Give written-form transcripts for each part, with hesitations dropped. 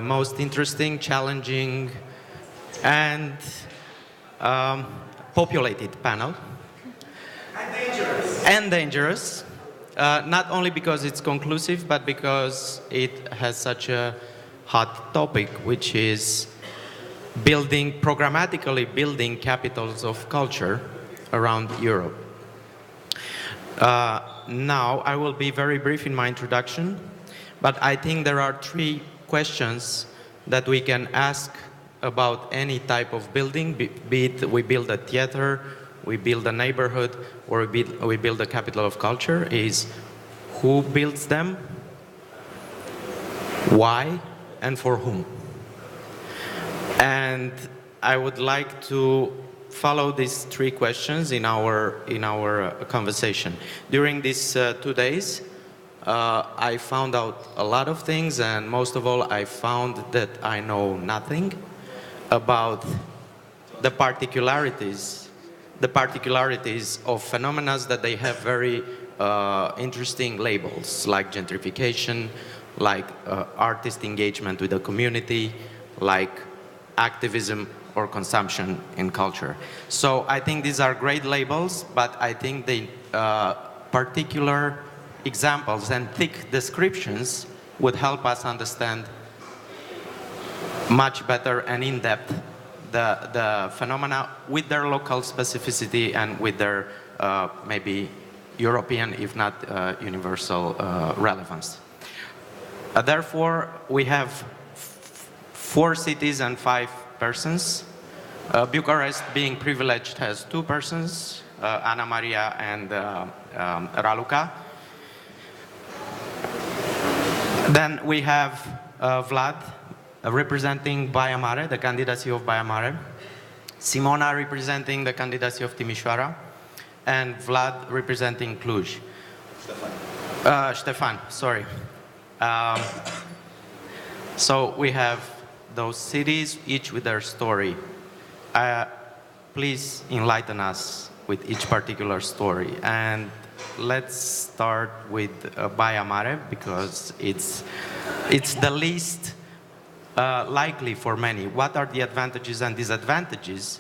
most interesting, challenging, and populated panel. And dangerous. And dangerous. Not only because it's conclusive, but because it has such a hot topic, which is programmatically building capitals of culture around Europe. Now, I will be very brief in my introduction, but I think there are three questions that we can ask about any type of building, be it we build a theater, we build a neighborhood, or we build a capital of culture, is who builds them, why, and for whom. And I would like to follow these three questions in our conversation. During these 2 days, I found out a lot of things, and most of all, I found that I know nothing about the particularities of phenomena that they have very interesting labels, like gentrification, like artist engagement with the community, like activism or consumption in culture. So I think these are great labels, but I think the particular examples and thick descriptions would help us understand much better and in depth the phenomena with their local specificity and with their maybe European, if not universal relevance. Therefore, we have 4 cities and 5 persons. Bucharest, being privileged, has 2 persons, Anamaria and Raluca. Then we have Vlad representing Baia Mare, the candidacy of Baia Mare, Simona representing the candidacy of Timisoara, and Vlad representing Cluj. Stefan, sorry. So we have those cities, each with their story. Please enlighten us with each particular story. And let's start with Baia Mare, because it's the least likely for many. What are the advantages and disadvantages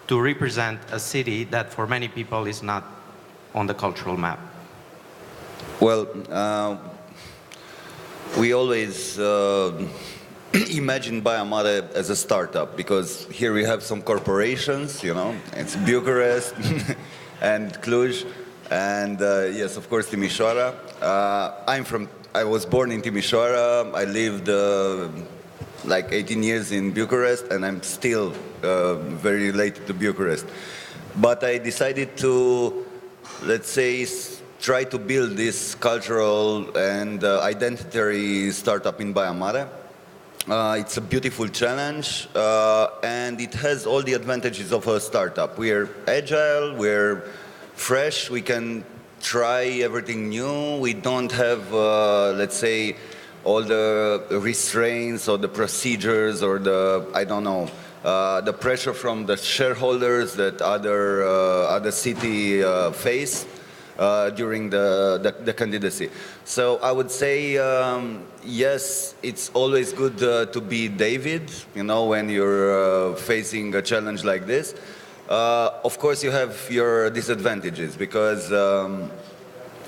to represent a city that for many people is not on the cultural map? Well, we always imagine Baia Mare as a startup, because here we have some corporations, you know, it's Bucharest and Cluj, and yes, of course, Timisoara. I was born in Timisoara. I lived like 18 years in Bucharest, and I'm still very related to Bucharest. But I decided to, let's say, try to build this cultural and identitary startup in Baia Mare. It's a beautiful challenge, and it has all the advantages of a startup. We're agile, we're fresh, we can try everything new. We don't have, let's say, all the restraints or the procedures or the, I don't know, the pressure from the shareholders that other city face during the candidacy. So I would say, yes, it's always good to be David, you know, when you're facing a challenge like this. Of course, you have your disadvantages, because,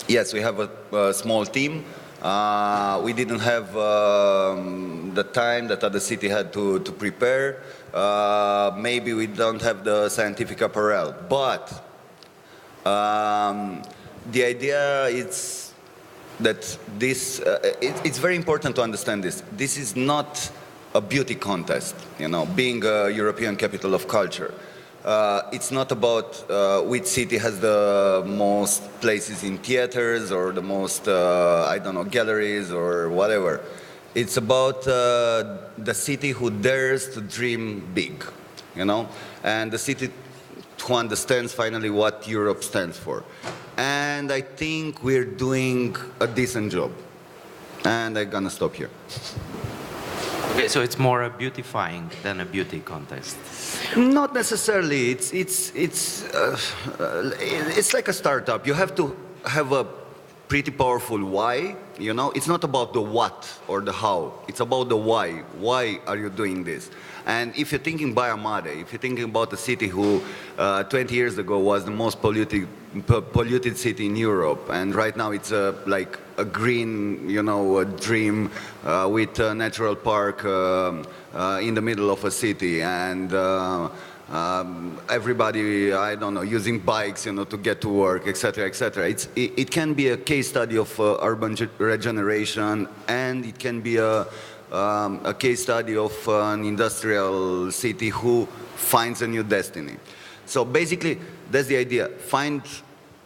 yes, we have a small team. We didn't have the time that other city had to prepare. Maybe we don't have the scientific apparel, but the idea is that this, it's very important to understand this. This is not a beauty contest, you know, being a European capital of culture. It's not about which city has the most places in theaters or the most, I don't know, galleries or whatever. It's about the city who dares to dream big, you know, and the city who understands finally what Europe stands for. And I think we're doing a decent job. And I'm gonna stop here. Okay, so it's more a beautifying than a beauty contest. Not necessarily. It's like a startup. You have to have a pretty powerful why, you know? It's not about the what or the how, it's about the why. Why are you doing this? And if you're thinking Baia Mare, if you're thinking about a city who 20 years ago was the most polluted city in Europe, and right now it's like a green, you know, a dream with a natural park in the middle of a city, and everybody, I don't know, using bikes, you know, to get to work, etc., etc. It can be a case study of urban regeneration, and it can be a case study of an industrial city who finds a new destiny. So basically, that's the idea. Find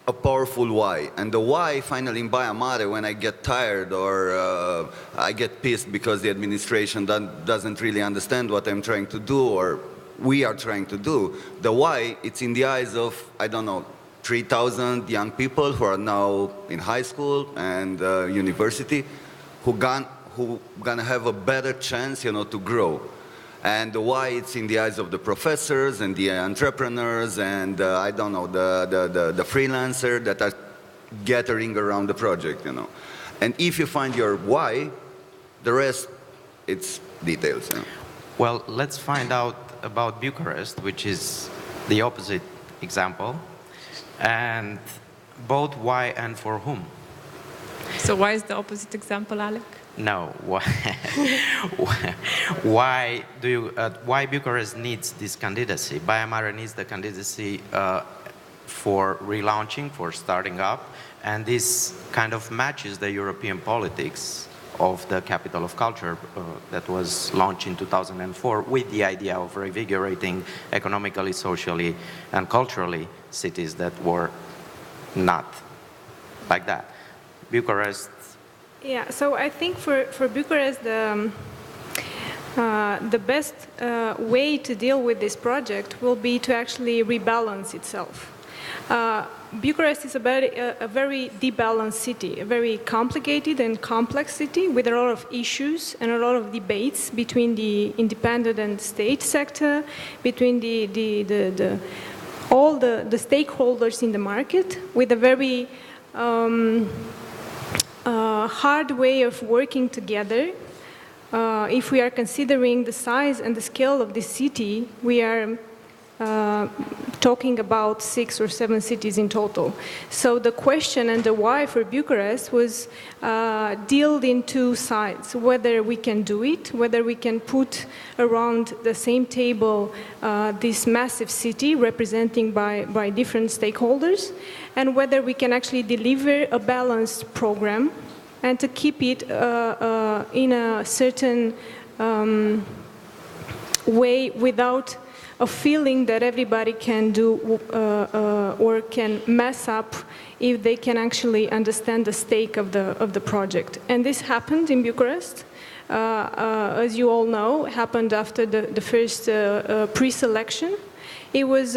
a powerful why. And the why, finally, in Baia Mare, when I get tired or I get pissed because the administration doesn't really understand what I'm trying to do or we are trying to do, the why, it's in the eyes of, I don't know, 3,000 young people who are now in high school and university who gonna have a better chance, you know, to grow. And why it's in the eyes of the professors and the entrepreneurs and I don't know, the freelancer that are gathering around the project, you know. And if you find your why, the rest, it's details. You know? Well, let's find out about Bucharest, which is the opposite example, and both why and for whom. So why is the opposite example, Alec? No, why Bucharest needs this candidacy? Baia Mare needs the candidacy for relaunching, for starting up, and this kind of matches the European politics of the capital of culture that was launched in 2004 with the idea of revigorating economically, socially, and culturally cities that were not like that. Bucharest. Yeah, so I think for Bucharest, the best way to deal with this project will be to actually rebalance itself. Bucharest is a very debalanced city, a very complicated and complex city with a lot of issues and a lot of debates between the independent and state sector, between all the stakeholders in the market, with a very hard way of working together. If we are considering the size and the scale of this city, we are talking about 6 or 7 cities in total. So the question and the why for Bucharest was dealt in 2 sides, whether we can do it, whether we can put around the same table this massive city representing by different stakeholders, and whether we can actually deliver a balanced program and to keep it in a certain way without a feeling that everybody can do or can mess up if they can actually understand the stake of the project. And this happened in Bucharest. As you all know, happened after the first pre-selection. It was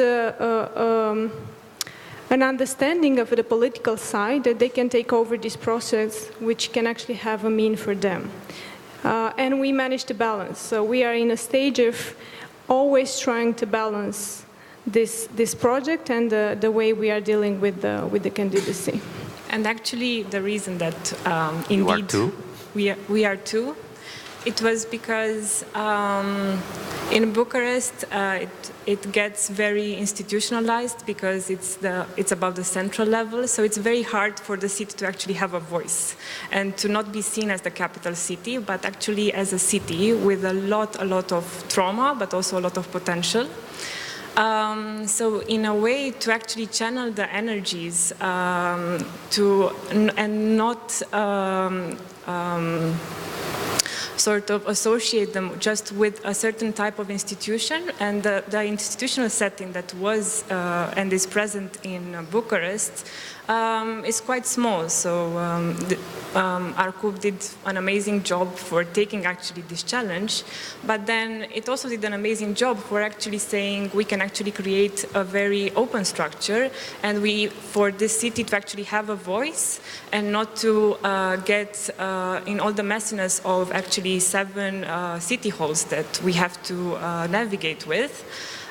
an understanding of the political side that they can take over this process, which can actually have a mean for them. And we managed to balance. So we are in a stage of always trying to balance this project and the way we are dealing with the candidacy. And actually, the reason that indeed you are two? We are two, it was because in Bucharest it gets very institutionalized because it's about the central level, so it's very hard for the city to actually have a voice and to not be seen as the capital city, but actually as a city with a lot of trauma, but also a lot of potential. So in a way to actually channel the energies and not sort of associate them just with a certain type of institution, and the institutional setting that was and is present in Bucharest is quite small. So ARCUB did an amazing job for taking actually this challenge, but then it also did an amazing job for actually saying we can actually create a very open structure, and for this city to actually have a voice and not to get in all the messiness of actually 7 city halls that we have to navigate with.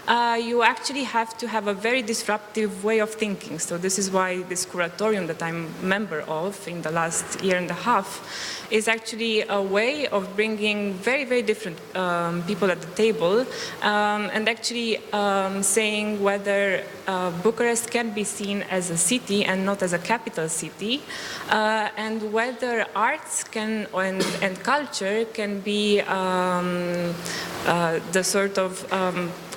you actually have to have a very disruptive way of thinking. So this is why this Curatorium that I'm a member of in the last year and a half is actually a way of bringing very, very different people at the table and actually saying whether Bucharest can be seen as a city and not as a capital city, and whether arts can and culture can be the sort of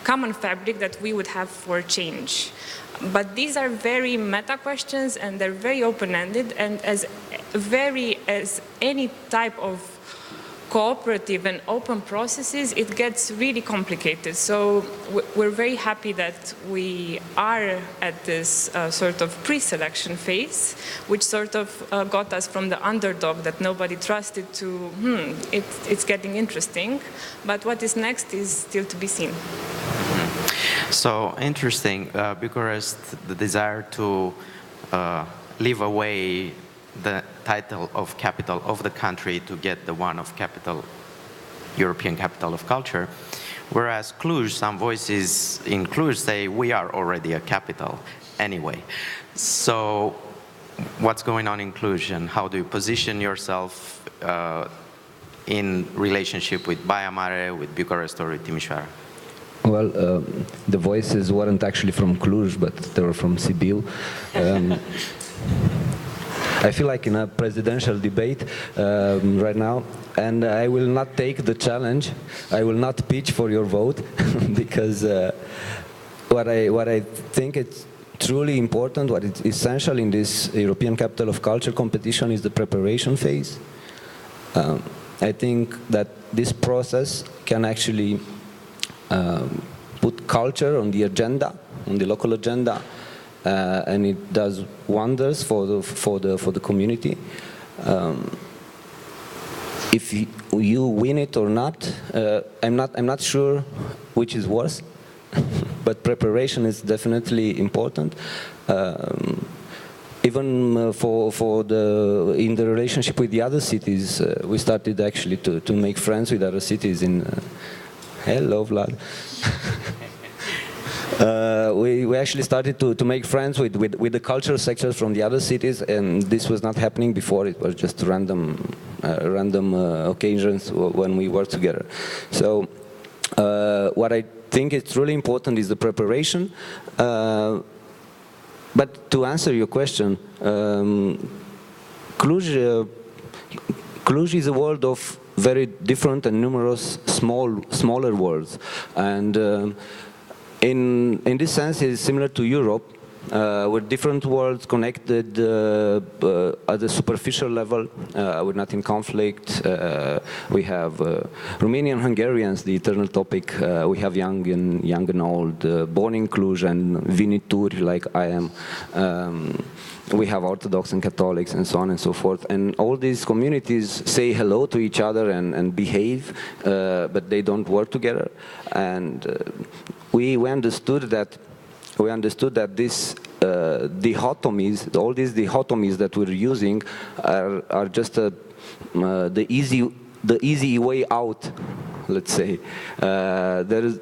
common fabric that we would have for change. But these are very meta questions and they're very open-ended, and as any type of cooperative and open processes, it gets really complicated. So we're very happy that we are at this sort of pre-selection phase, which sort of got us from the underdog that nobody trusted to, it's getting interesting. But what is next is still to be seen. So interesting, Bucharest, the desire to leave away the title of capital of the country to get the one of capital, European capital of culture, whereas Cluj, some voices in Cluj say we are already a capital anyway. So what's going on in Cluj, and how do you position yourself in relationship with Baia, Mare, with Bucharest or with Timisoara? Well, the voices weren't actually from Cluj, but they were from Sibiu. I feel like in a presidential debate right now, and I will not take the challenge. I will not pitch for your vote because what I think it's truly important, what is essential in this European Capital of Culture competition is the preparation phase. I think that this process can actually put culture on the agenda, on the local agenda, and it does wonders for the community. If you win it or not, I'm not sure which is worse, but preparation is definitely important. Even in the relationship with the other cities, we started actually to make friends with other cities in. Hello, Vlad. We actually started to make friends with the cultural sectors from the other cities, and this was not happening before. It was just random occasions when we worked together. So what I think is really important is the preparation. But to answer your question, Cluj is a world of very different and numerous smaller worlds, and in this sense it is similar to Europe, with different worlds connected at the superficial level. We're not in conflict. We have Romanian Hungarians, the eternal topic. We have young and old, born in Cluj and vinituri like I am. We have Orthodox and Catholics and so on and so forth. And all these communities say hello to each other and behave, but they don't work together. And we understood that these dichotomies, all these dichotomies that we're using, are just the easy way out. Let's say there's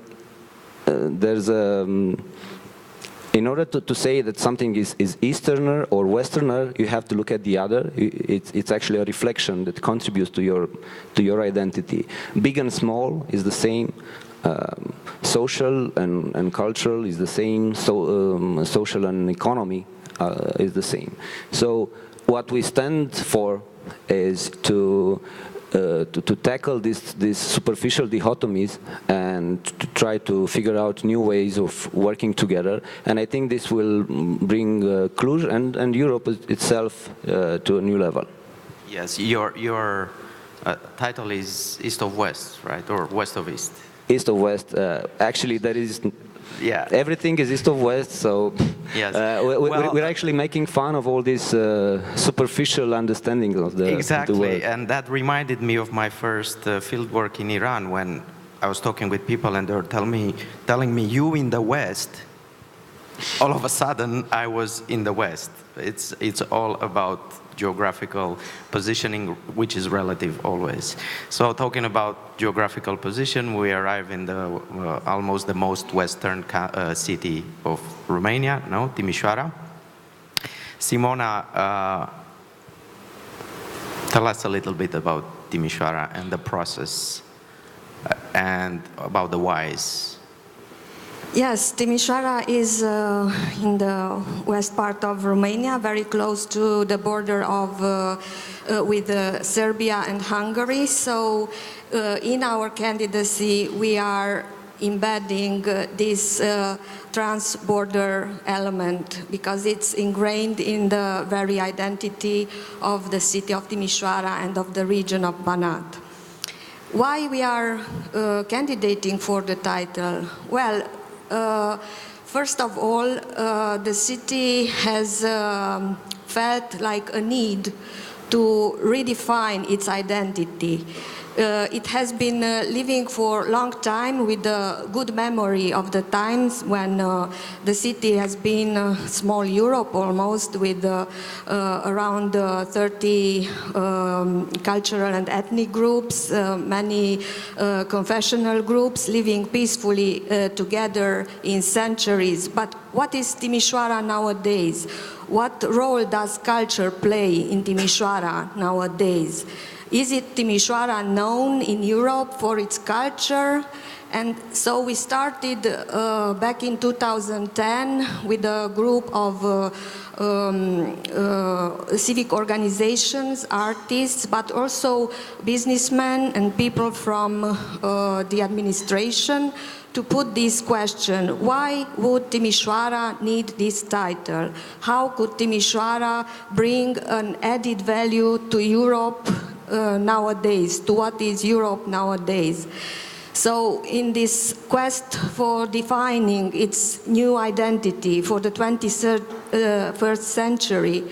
in order to say that something is Easterner or Westerner, you have to look at the other. It's actually a reflection that contributes to your identity. Big and small is the same. Social and cultural is the same. Social and economy is the same. So what we stand for is to tackle these superficial dichotomies and to try to figure out new ways of working together. And I think this will bring Cluj and Europe itself to a new level. Yes, your title is East of West, right, or West of East? East of West. Actually, there is. Yeah. Everything is East of West, so yes. We're actually making fun of all this superficial understanding of the exactly, of the world. And that reminded me of my first field work in Iran, when I was talking with people and they were telling me, you in the West, all of a sudden I was in the West. It's all about geographical positioning, which is relative always. So talking about geographical position, we arrive in the almost the most western city of Romania, no, Timisoara. Simona, tell us a little bit about Timisoara and the process and about the whys. Yes, Timisoara is in the west part of Romania, very close to the border of with Serbia and Hungary. So in our candidacy, we are embedding this trans-border element because it's ingrained in the very identity of the city of Timisoara and of the region of Banat. Why we are candidating for the title? Well, first of all, the city has felt like a need to redefine its identity. It has been living for a long time with a good memory of the times when the city has been small Europe almost, with around 30 cultural and ethnic groups, many confessional groups living peacefully together in centuries. But what is Timisoara nowadays? What role does culture play in Timisoara nowadays? Is it Timisoara known in Europe for its culture? And so we started back in 2010 with a group of civic organizations, artists, but also businessmen and people from the administration to put this question: why would Timisoara need this title? How could Timisoara bring an added value to Europe nowadays, to what is Europe nowadays? So in this quest for defining its new identity for the 21st century,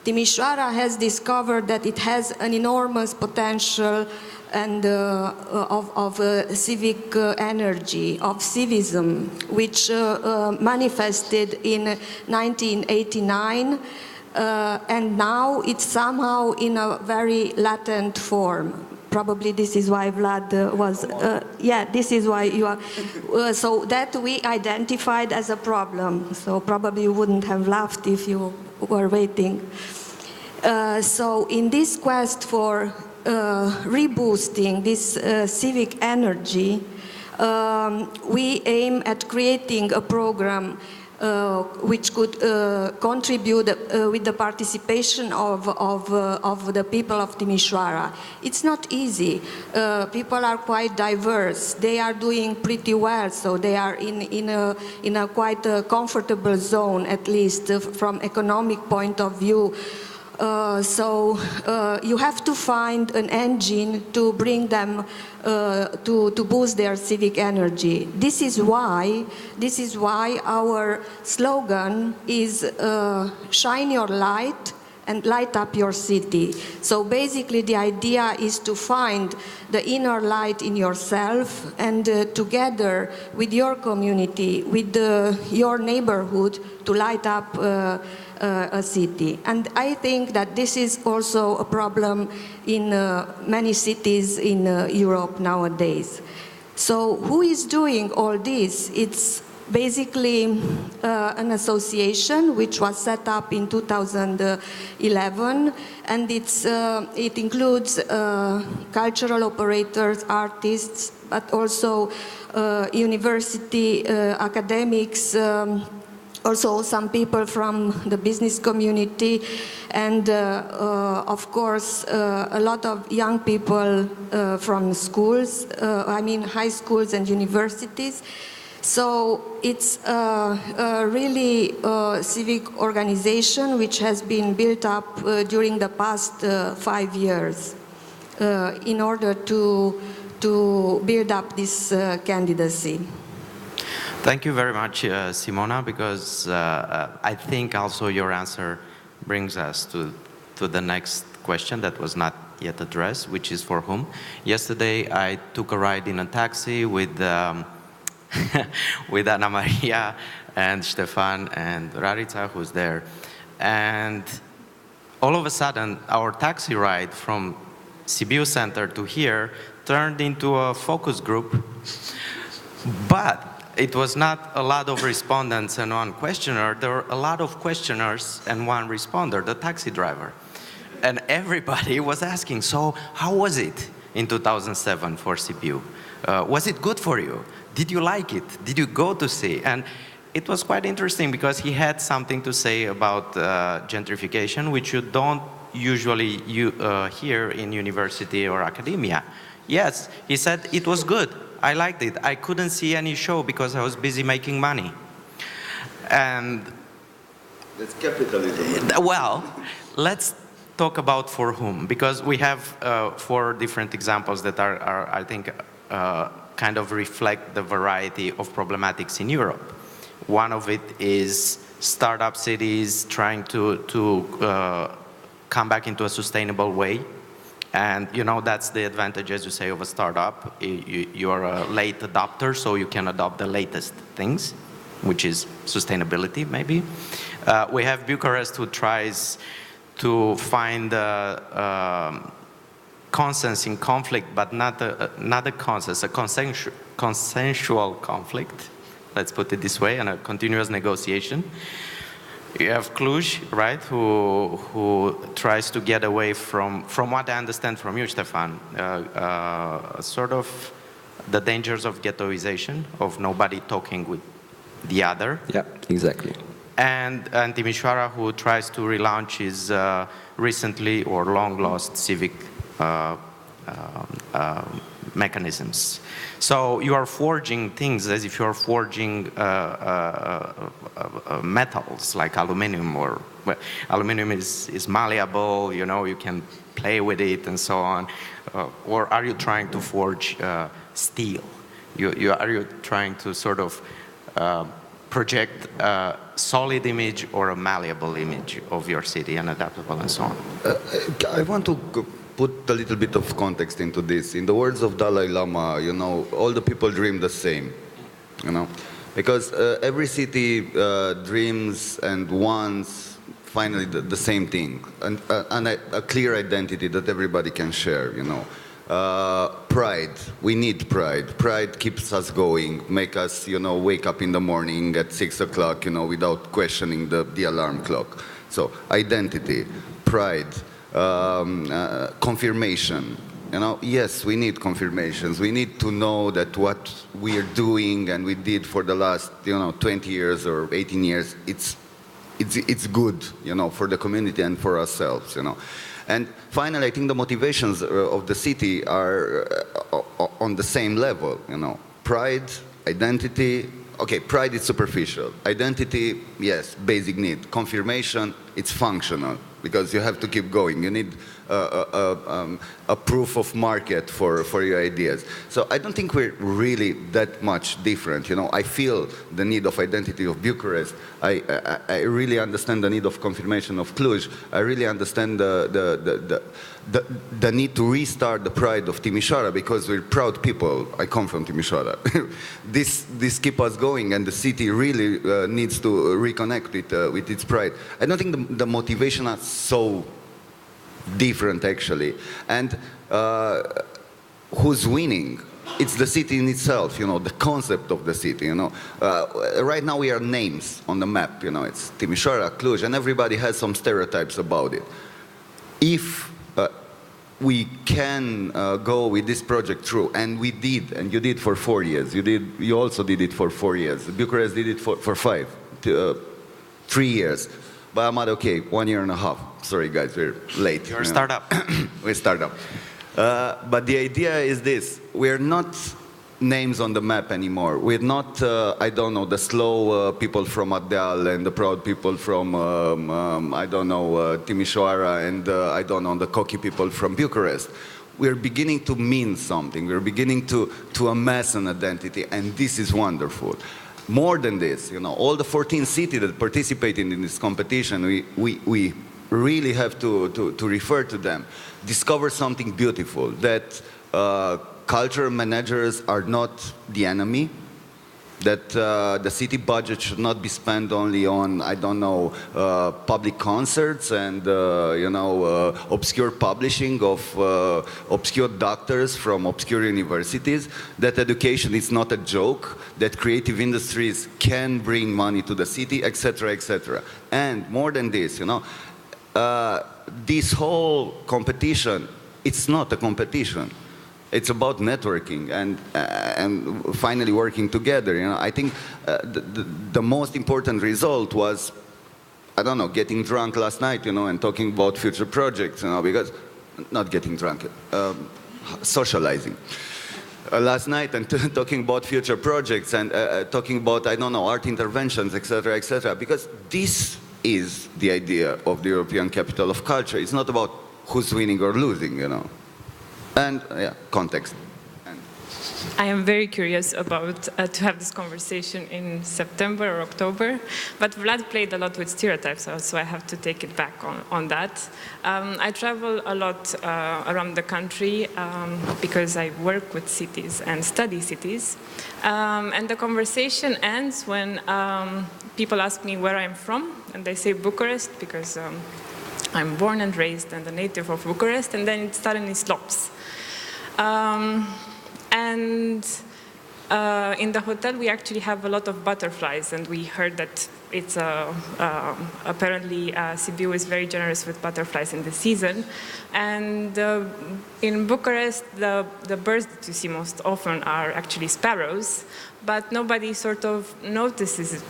Timisoara has discovered that it has an enormous potential and of civic energy, of civism, which manifested in 1989, and now it's somehow in a very latent form. Probably this is why Vlad was, yeah, this is why you are, so that we identified as a problem. So probably you wouldn't have laughed if you were waiting. So in this quest for reboosting this civic energy, we aim at creating a program which could contribute with the participation of the people of Timisoara. It's not easy. People are quite diverse. They are doing pretty well, so they are in a quite comfortable zone, at least from economic point of view. So you have to find an engine to bring them to boost their civic energy. This is why our slogan is shine your light and light up your city. So basically the idea is to find the inner light in yourself and together with your community, with your neighborhood, to light up a city. And I think that this is also a problem in many cities in Europe nowadays. So who is doing all this? It's basically an association which was set up in 2011, and it includes cultural operators, artists, but also university academics, also some people from the business community, and of course a lot of young people from schools, I mean high schools and universities. So it's a really civic organization which has been built up during the past 5 years in order to build up this candidacy. Thank you very much, Simona, because I think also your answer brings us to the next question that was not yet addressed, which is for whom. Yesterday I took a ride in a taxi with with Anamaria and Stefan and Rarica, who's there. And all of a sudden, our taxi ride from Sibiu Center to here turned into a focus group. But it was not a lot of respondents and one questioner. There were a lot of questioners and one responder, the taxi driver. And everybody was asking, so how was it in 2007 for Sibiu? Was it good for you? Did you like it? Did you go to see? And it was quite interesting because he had something to say about gentrification, which you don't usually hear in university or academia. Yes, he said it was good. I liked it. I couldn't see any show because I was busy making money. And that's capitalism. Well, let's talk about for whom, because we have 4 different examples that are I think, kind of reflect the variety of problematics in Europe. One of it is startup cities trying to come back into a sustainable way. And you know, that's the advantage, as you say, of a startup. You're a late adopter, so you can adopt the latest things, which is sustainability, maybe. We have Bucharest, who tries to find consensus in conflict, but not a consensus, a consensual conflict, let's put it this way, and a continuous negotiation. You have Cluj, right, who tries to get away from what I understand from you, Stefan, sort of the dangers of ghettoization, of nobody talking with the other. Yeah, exactly. And Timisoara, who tries to relaunch his recently or long-lost civic mechanisms. So you are forging things as if you are forging metals like aluminum, or well, aluminum is malleable, you know, you can play with it and so on. Or are you trying to forge steel? Are you trying to sort of project a solid image or a malleable image of your city and adaptable and so on? I want to put a little bit of context into this. In the words of Dalai Lama, you know, all the people dream the same, you know, because every city dreams and wants finally the same thing, and a clear identity that everybody can share, you know. Pride, we need pride. Pride keeps us going, make us, you know, wake up in the morning at 6 o'clock, you know, without questioning the alarm clock. So identity, pride, confirmation. You know, yes, we need confirmations. We need to know that what we are doing and we did for the last, you know, 20 years or 18 years, it's good, you know, for the community and for ourselves, you know. And finally, I think the motivations of the city are on the same level, you know. Pride, identity. Okay, pride is superficial. Identity, yes, basic need. Confirmation, it's functional, because you have to keep going. You need a proof of market for your ideas. So I don't think we're really that much different. You know, I feel the need of identity of Bucharest. I really understand the need of confirmation of Cluj. I really understand the need to restart the pride of Timisoara, because we're proud people. I come from Timisoara. This keeps us going, and the city really needs to reconnect with its pride. I don't think the motivation are so different, actually. And who's winning? It's the city in itself, you know, the concept of the city, you know. Right now we are names on the map, you know, it's Timisoara, Cluj, and everybody has some stereotypes about it. If we can go with this project through, and we did, and you did for 4 years, you also did it for 4 years, Bucharest did it for 5, 3 years. Baia Mare, okay, 1.5 years. Sorry guys, we're late. You're a startup. We're a startup. But the idea is this: we're not names on the map anymore. We're not, I don't know, the slow people from Ardeal and the proud people from, I don't know, Timisoara, and I don't know, the cocky people from Bucharest. We're beginning to mean something. We're beginning to amass an identity, and this is wonderful. More than this, you know, all the 14 cities that participated in this competition, we really have to refer to them. Discover something beautiful, that cultural managers are not the enemy. that the city budget should not be spent only on, I don't know, public concerts and, obscure publishing of obscure doctors from obscure universities, that education is not a joke, that creative industries can bring money to the city, etc., etc. And more than this, this whole competition, it's not a competition. It's about networking and finally working together. I think the most important result was, I don't know, getting drunk last night, and talking about future projects, because not getting drunk, socializing. Last night and talking about future projects and talking about, I don't know, art interventions, etc., etc. Because this is the idea of the European Capital of Culture. It's not about who's winning or losing, And, context. I am very curious about to have this conversation in September or October, but Vlad played a lot with stereotypes, so I have to take it back on that. I travel a lot around the country because I work with cities and study cities, and the conversation ends when people ask me where I'm from, and they say Bucharest because I'm born and raised and a native of Bucharest, and then it suddenly stops. In the hotel, we actually have a lot of butterflies, and we heard that it's apparently Sibiu is very generous with butterflies in the season. And in Bucharest, the birds that you see most often are actually sparrows, but nobody sort of notices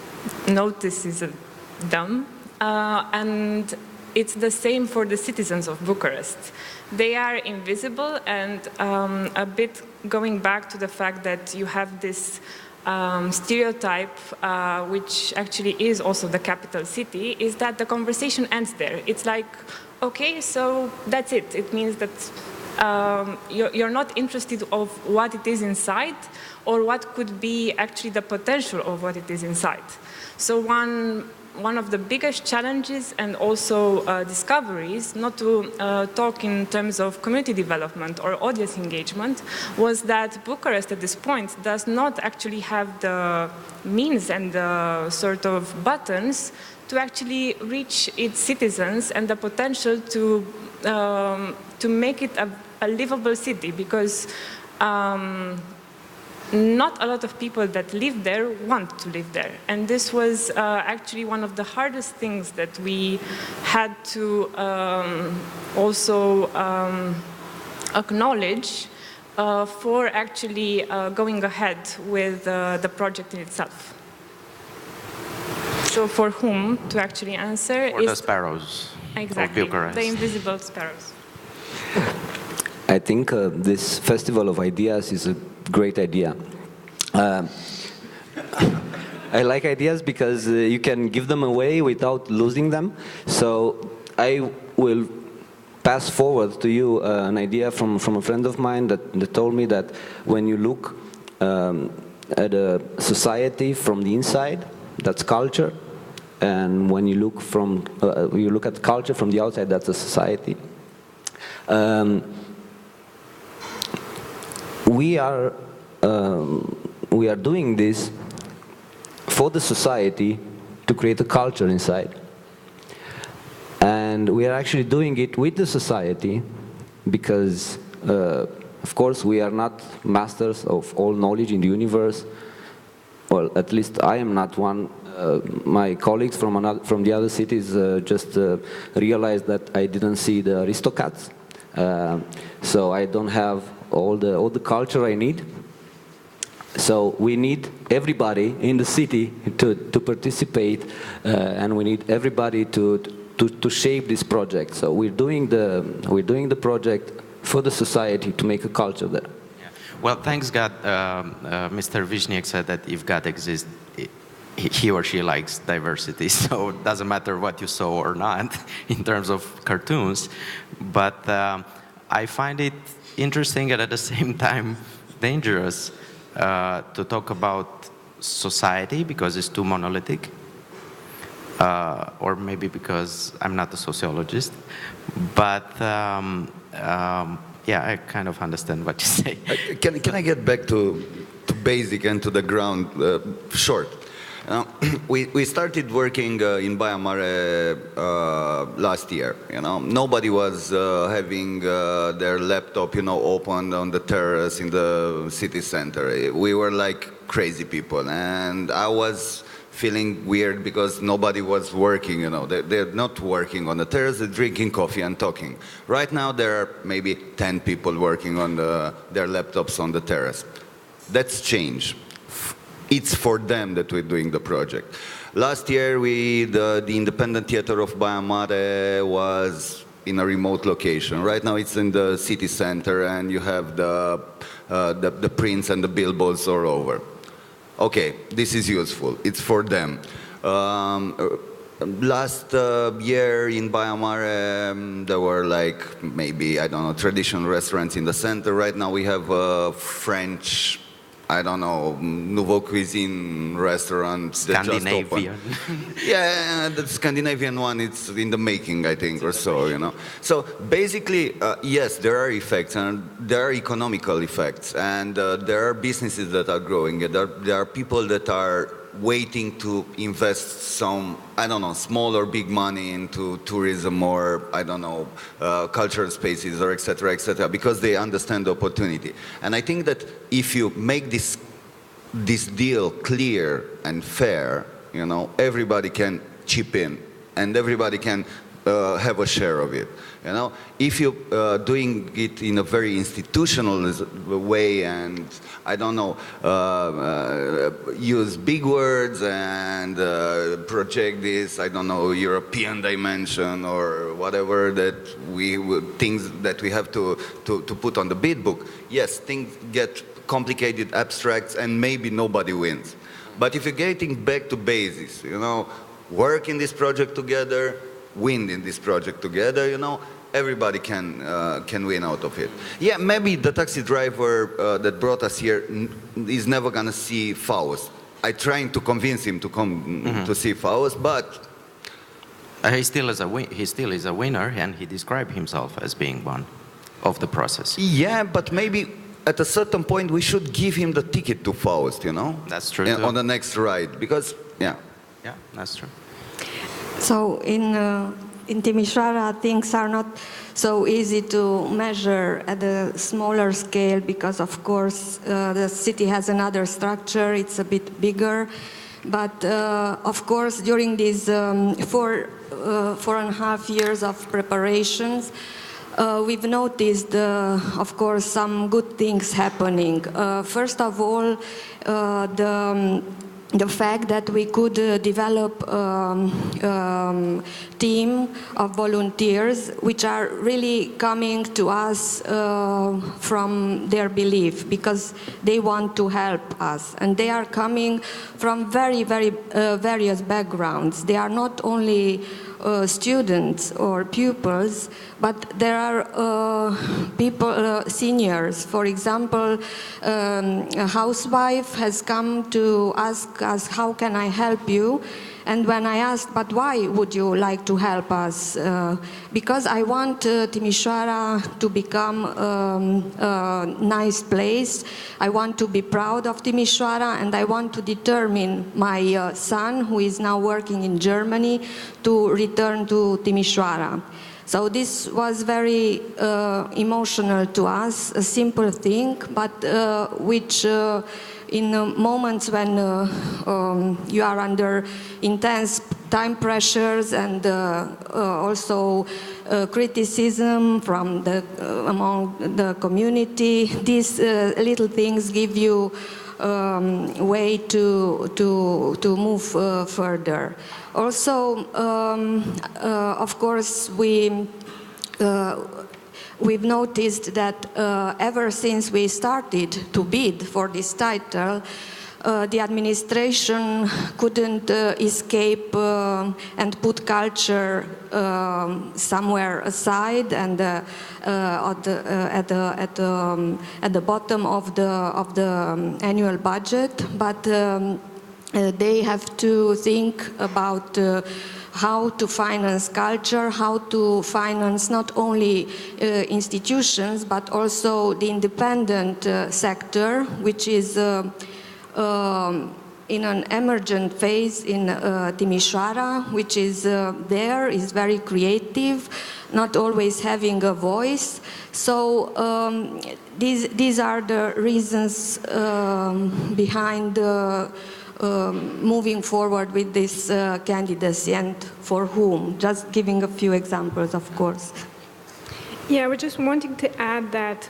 them. And it's the same for the citizens of Bucharest. They are invisible, and a bit going back to the fact that you have this stereotype, which actually is also the capital city, is that the conversation ends there. It's like, okay, so that's it. It means that you're not interested of what it is inside, or what could be actually the potential of what it is inside. So one of the biggest challenges and also discoveries, not to talk in terms of community development or audience engagement, was that Bucharest at this point does not actually have the means and the sort of buttons to actually reach its citizens and the potential to make it a livable city, because not a lot of people that live there want to live there. And this was actually one of the hardest things that we had to also acknowledge for actually going ahead with the project in itself. So for whom to actually answer? For the sparrows. Exactly, of Bucharest. the invisible sparrows. I think this Festival of Ideas is a great idea. I like ideas because you can give them away without losing them. So I will pass forward to you an idea from a friend of mine that told me that when you look at a society from the inside, that's culture, and when you look at culture from the outside, that's a society. We are doing this for the society to create a culture inside. And we are actually doing it with the society because, of course, we are not masters of all knowledge in the universe. Well, at least I am not one. My colleagues from the other cities just realized that I didn't see the Aristocats. So I don't have all the culture I need. So we need everybody in the city to participate, and we need everybody to shape this project. So we're doing the project for the society to make a culture there. Yeah. Well, thanks God, Mr. Vishniak said that if God exists, he or she likes diversity. So it doesn't matter what you saw or not in terms of cartoons. But I find it interesting and at the same time dangerous to talk about society because it's too monolithic, or maybe because I'm not a sociologist, but yeah, I kind of understand what you say. Can I get back to basic and to the ground, short. We started working in Baia Mare last year. Nobody was having their laptop, open on the terrace in the city center. We were like crazy people, and I was feeling weird because nobody was working. They're not working on the terrace, they're drinking coffee and talking. Right now there are maybe 10 people working on their laptops on the terrace. That's change. It's for them that we're doing the project. Last year, the independent theater of Baia Mare was in a remote location. Right now, it's in the city center, and you have the prints and the billboards all over. Okay, this is useful. It's for them. Last year in Baia Mare, there were like maybe, I don't know, traditional restaurants in the center. Right now, we have French, I don't know, nouveau cuisine restaurant. Scandinavian. Yeah, the Scandinavian one, it's in the making, I think, or so, So basically, yes, there are effects, and there are economical effects, and there are businesses that are growing. There are people that are waiting to invest some, I don't know, small or big money into tourism or, I don't know, cultural spaces or et cetera, because they understand the opportunity. And I think that if you make this deal clear and fair, everybody can chip in and everybody can have a share of it. If you're doing it in a very institutional way and, I don't know, use big words and project this, I don't know, European dimension or whatever that things that we have to put on the bid book, yes, things get complicated, abstract, and maybe nobody wins. But if you're getting back to basics, work in this project together, win in this project together, everybody can win out of it. Yeah, maybe the taxi driver that brought us here is never gonna see Faust. I trying to convince him to come to see Faust, but he still is a winner, and he described himself as being one of the process. Yeah, but maybe at a certain point we should give him the ticket to Faust, That's true. On the next ride, because Yeah, that's true. So in Timisoara, things are not so easy to measure at a smaller scale because, of course, the city has another structure, it's a bit bigger. But, of course, during these 4.5 years of preparations, we've noticed, of course, some good things happening. First of all, the fact that we could develop team of volunteers which are really coming to us from their belief because they want to help us, and they are coming from very various backgrounds. They are not only students or pupils, but there are people, seniors. For example, a housewife has come to ask us, how can I help you? And when I asked, but why would you like to help us? Because I want Timisoara to become a nice place. I want to be proud of Timisoara, and I want to determine my son, who is now working in Germany, to return to Timisoara. So this was very emotional to us, a simple thing, but which in moments when you are under intense time pressures and also criticism from among the community, these little things give you way to move further. Also, of course, we've noticed that ever since we started to bid for this title, the administration couldn't escape and put culture somewhere aside and at the bottom of the annual budget, but they have to think about how to finance culture, how to finance not only institutions, but also the independent sector, which is in an emergent phase in Timisoara, which is is very creative, not always having a voice. So these are the reasons behind moving forward with this candidacy, and for whom. Just giving a few examples, of course. Yeah, we're just wanting to add that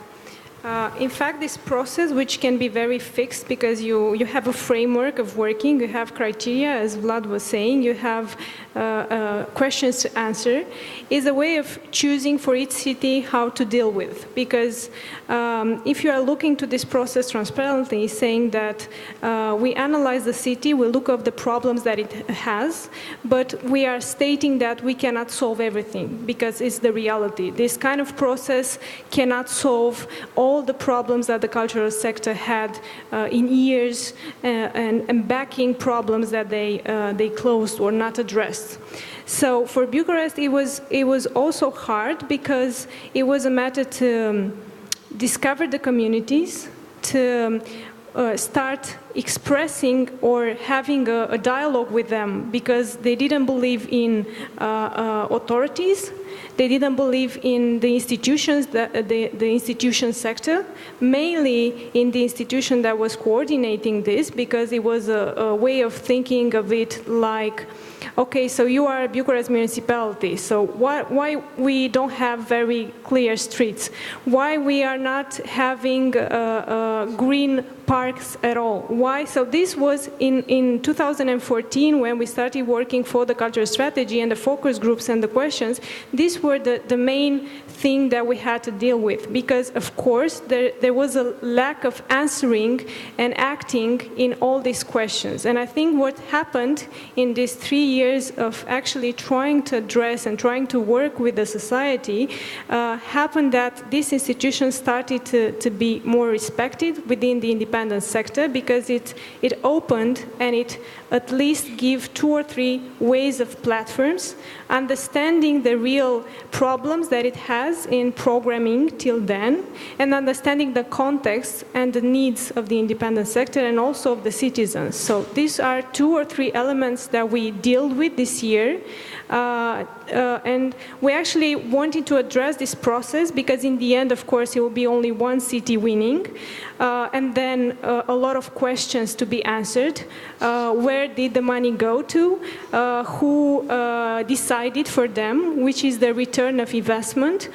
in fact, this process, which can be very fixed because you have a framework of working, you have criteria, as Vlad was saying, you have questions to answer, is a way of choosing for each city how to deal with. Because if you are looking to this process transparently, saying that we analyze the city, we look at the problems that it has, but we are stating that we cannot solve everything because it's the reality. This kind of process cannot solve all the problems that the cultural sector had in years and backing problems that they closed or not addressed. So for Bucharest, it was also hard because it was a matter to discover the communities, to start expressing or having a dialogue with them because they didn't believe in authorities. They didn't believe in the institutions, the institution sector, mainly in the institution that was coordinating this, because it was a way of thinking of it like, okay, so you are a Bucharest municipality, so why we don't have very clear streets? Why we are not having green parks at all? Why? So this was in 2014 when we started working for the cultural strategy and the focus groups and the questions. These were the main thing that we had to deal with because, of course, there was a lack of answering and acting in all these questions. And I think what happened in these 3 years of actually trying to address and trying to work with the society happened that these institutions started to be more respected within the independent sector because it opened and it at least gave 2 or 3 ways of platforms, understanding the real problems that it has in programming till then, and understanding the context and the needs of the independent sector and also of the citizens. So these are 2 or 3 elements that we deal with this year. And we actually wanted to address this process because in the end, of course, it will be only one city winning. And then a lot of questions to be answered. Where did the money go to? Who decided for them? Which is the return of investment?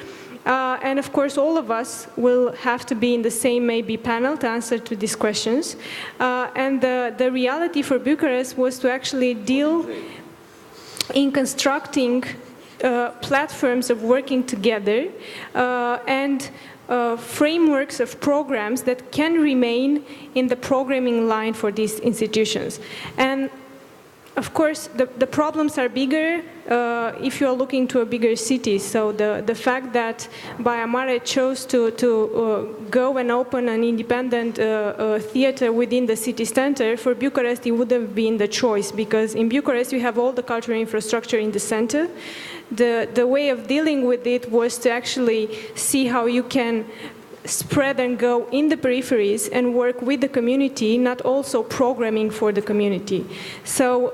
And of course, all of us will have to be in the same maybe panel to answer to these questions. And the reality for Bucharest was to actually deal in constructing platforms of working together and frameworks of programs that can remain in the programming line for these institutions. And of course, the problems are bigger if you are looking to a bigger city. So the fact that Mare chose to go and open an independent theater within the city center, for Bucharest it would have been the choice, because in Bucharest you have all the cultural infrastructure in the center. The way of dealing with it was to actually see how you can spread and go in the peripheries and work with the community, not also programming for the community. So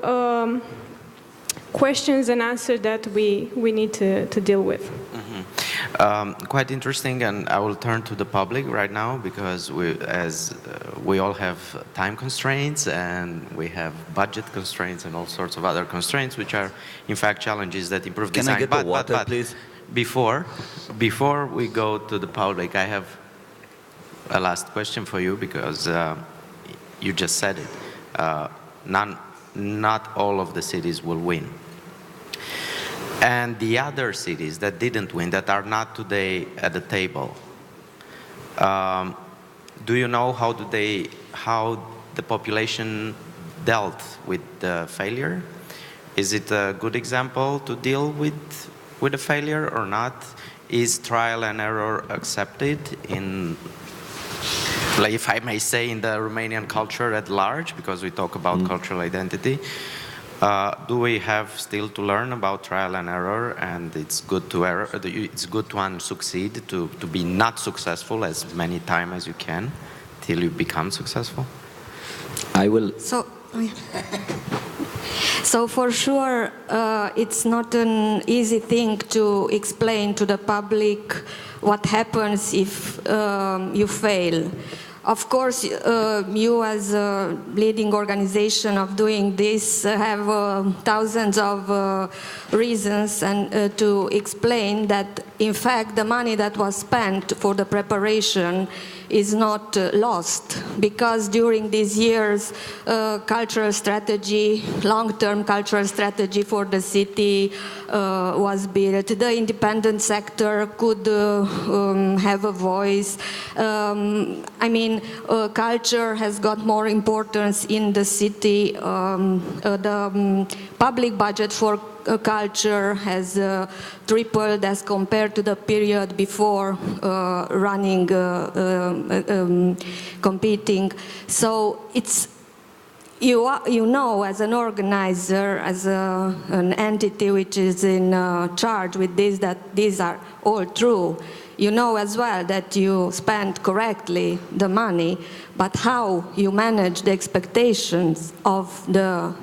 questions and answers that we need to deal with. Mm-hmm. Quite interesting, and I will turn to the public right now because we all have time constraints and we have budget constraints and all sorts of other constraints, which are in fact challenges that improve design. Can I get the water, please? Before we go to the public, I have a last question for you because you just said it. Not all of the cities will win. And the other cities that didn't win, that are not today at the table, do you know how the population dealt with the failure? Is it a good example to deal with a failure or not? Is trial and error accepted in, like, if I may say, in the Romanian culture at large, because we talk about cultural identity? Do we have still to learn about trial and error, and it's good to succeed, to be not successful as many times as you can till you become successful? I will. So for sure, it's not an easy thing to explain to the public what happens if you fail. Of course, you as a leading organization of doing this have thousands of reasons and to explain that, in fact, the money that was spent for the preparation is not lost, because during these years, cultural strategy, long-term cultural strategy for the city was built. The independent sector could have a voice. I mean, culture has got more importance in the city. The public budget for culture has tripled as compared to the period before running, competing. So it's, you know, as an organizer, as an entity which is in charge with this, that these are all true. You know as well that you spend correctly the money, but how you manage the expectations of the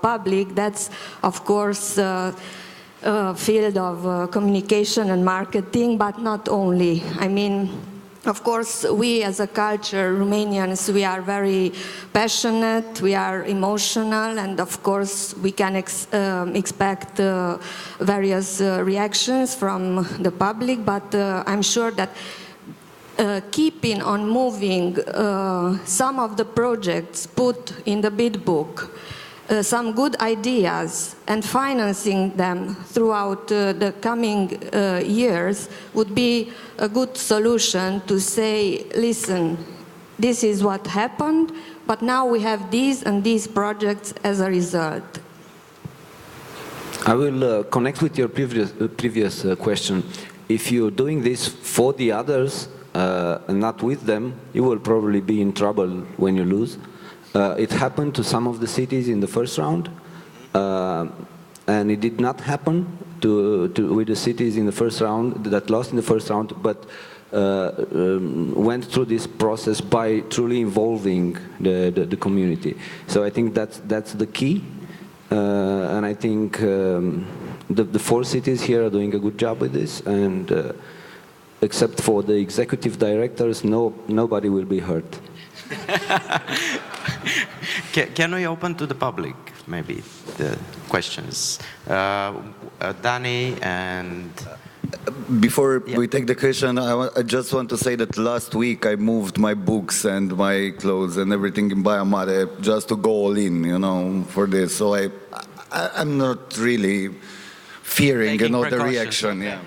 public, that's of course a field of communication and marketing, but not only. I mean, of course, we as a culture, Romanians, we are very passionate, we are emotional, and of course we can expect various reactions from the public, but I'm sure that keeping on moving some of the projects put in the bid book, some good ideas, and financing them throughout the coming years would be a good solution to say, listen, this is what happened, but now we have these and these projects as a result. I will connect with your previous question. If you're doing this for the others and not with them, you will probably be in trouble when you lose. It happened to some of the cities in the first round, and it did not happen with the cities in the first round that lost in the first round, but went through this process by truly involving the community. So I think that's the key, and I think the 4 cities here are doing a good job with this, and except for the executive directors, nobody will be hurt. Can we open to the public, maybe, the questions? Danny and... Before we take the question, I just want to say that last week I moved my books and my clothes and everything in Baia Mare just to go all in, you know, for this. So I'm not really fearing, you know, the reaction. Okay. Yeah.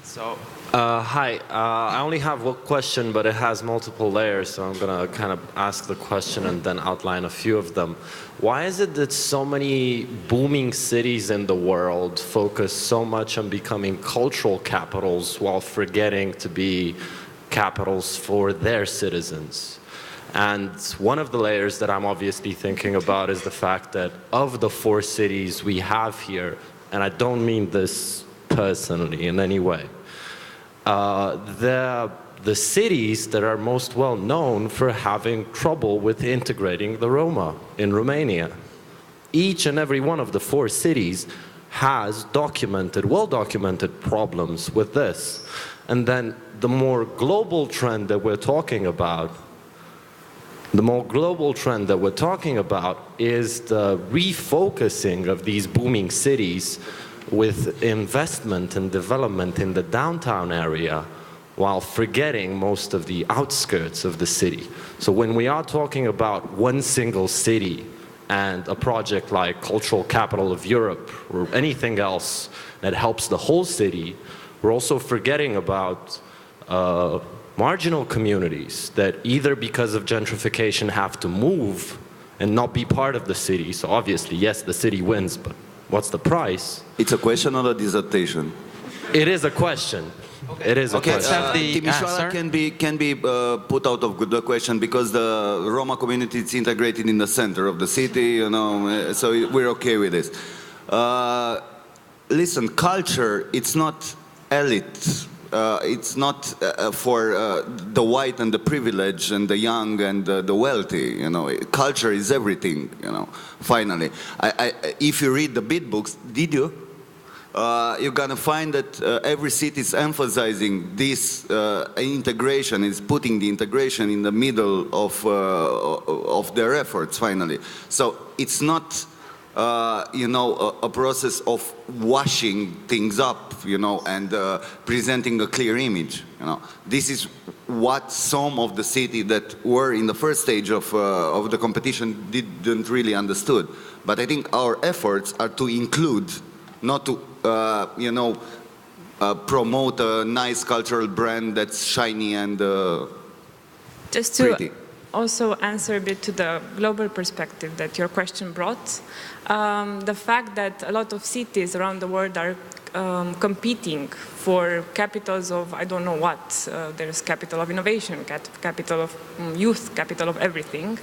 So... Hi, I only have one question, but it has multiple layers, so I'm going to kind of ask the question and then outline a few of them. Why is it that so many booming cities in the world focus so much on becoming cultural capitals while forgetting to be capitals for their citizens? And one of the layers that I'm obviously thinking about is the fact that of the 4 cities we have here, and I don't mean this personally in any way, the cities that are most well known for having trouble with integrating the Roma in Romania. Each and every one of the 4 cities has well-documented problems with this. And then the more global trend that we're talking about, is the refocusing of these booming cities with investment and development in the downtown area while forgetting most of the outskirts of the city. So when we are talking about one single city and a project like Cultural Capital of Europe or anything else that helps the whole city, we're also forgetting about marginal communities that either because of gentrification have to move and not be part of the city. So obviously, yes, the city wins, but what's the price? It's a question or a dissertation? It is a question. Okay. It is a question. Timisoara can be put out of the question because the Roma community is integrated in the center of the city, you know, so we're okay with this. Listen, culture, it's not elite it's not for the white and the privileged and the young and the wealthy. You know, culture is everything. You know, finally, if you read the bid books, did you? You're gonna find that every city is emphasizing this integration, is putting the integration in the middle of their efforts. Finally, so it's not. You know, a process of washing things up, you know, and presenting a clear image. You know, this is what some of the city that were in the first stage of the competition didn't really understood. But I think our efforts are to include, not to, you know, promote a nice cultural brand that's shiny and just to pretty. Also answer a bit to the global perspective that your question brought. The fact that a lot of cities around the world are competing for capitals of I don't know what. There's capital of innovation, capital of youth, capital of everything.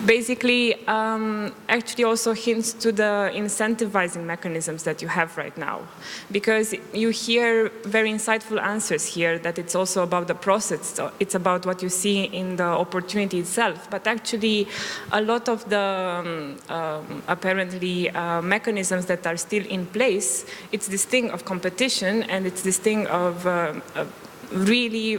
Basically, actually also hints to the incentivizing mechanisms that you have right now. Because you hear very insightful answers here that it's also about the process, so it's about what you see in the opportunity itself. But actually, a lot of the apparently mechanisms that are still in place, it's this thing of competition and it's this thing of really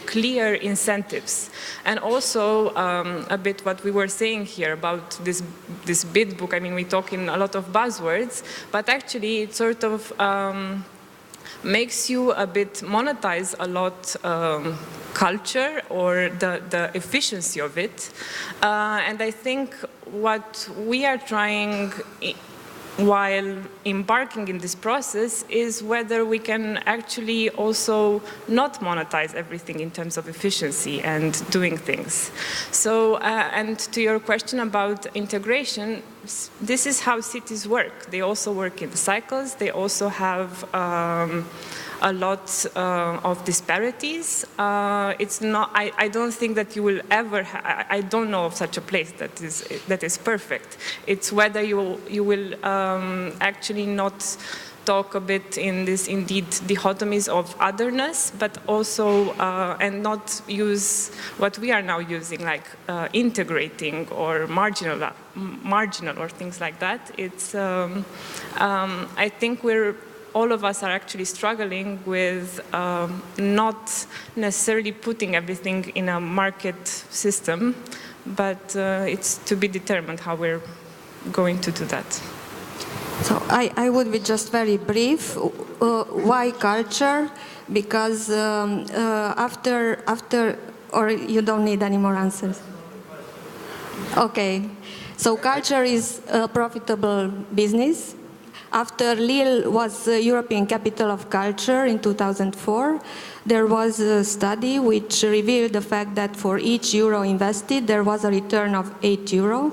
clear incentives. And also a bit what we were saying here about this bid book. I mean, we talk in a lot of buzzwords, but actually it sort of makes you a bit monetize a lot culture or the efficiency of it. And I think what we are trying while embarking in this process is whether we can actually also not monetize everything in terms of efficiency and doing things. So, and to your question about integration, this is how cities work. They also work in cycles. They also have a lot of disparities. It's not. I don't think that you will ever. I don't know of such a place that is perfect. It's whether you will actually not talk a bit in this indeed dichotomies of otherness, but also and not use what we are now using, like integrating or marginal or things like that. It's. I think all of us are actually struggling with not necessarily putting everything in a market system, but it's to be determined how we're going to do that. So I would be just very brief. Why culture? Because after, or you don't need any more answers? Okay. So culture is a profitable business. After Lille was European Capital of Culture in 2004, there was a study which revealed the fact that for each euro invested, there was a return of €8.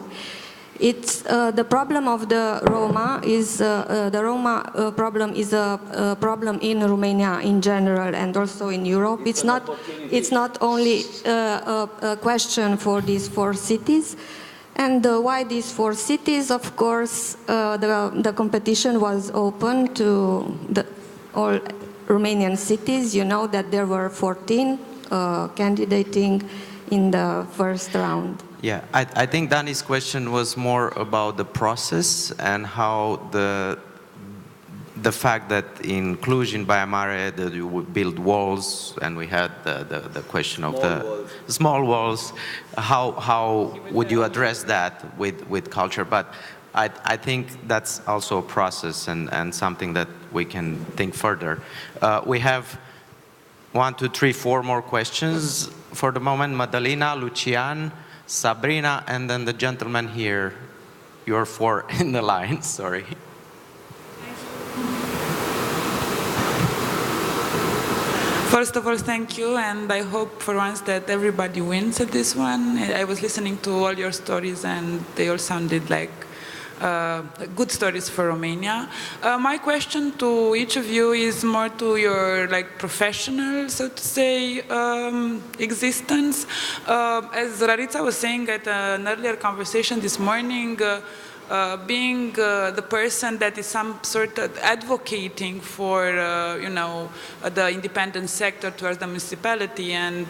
It's the problem of the Roma is the Roma problem is a problem in Romania in general and also in Europe. It's not only a question for these 4 cities. And why these 4 cities? Of course, the competition was open to all Romanian cities. You know that there were 14 candidating in the first round. Yeah, I think Dani's question was more about the process and how the fact that in Cluj, in Baia Mare, that you would build walls, and we had the question of small walls. How would you address that with culture? But I think that's also a process and something that we can think further. We have 1, 2, 3, 4 more questions for the moment. Madalina, Lucian, Sabrina, and then the gentleman here. You're 4 in the line, sorry. First of all, thank you, and I hope for once that everybody wins at this one. I was listening to all your stories, and they all sounded like good stories for Romania. My question to each of you is more to your professional, so to say, existence. As Rarița was saying at an earlier conversation this morning, being the person that is some sort of advocating for, you know, the independent sector towards the municipality, and,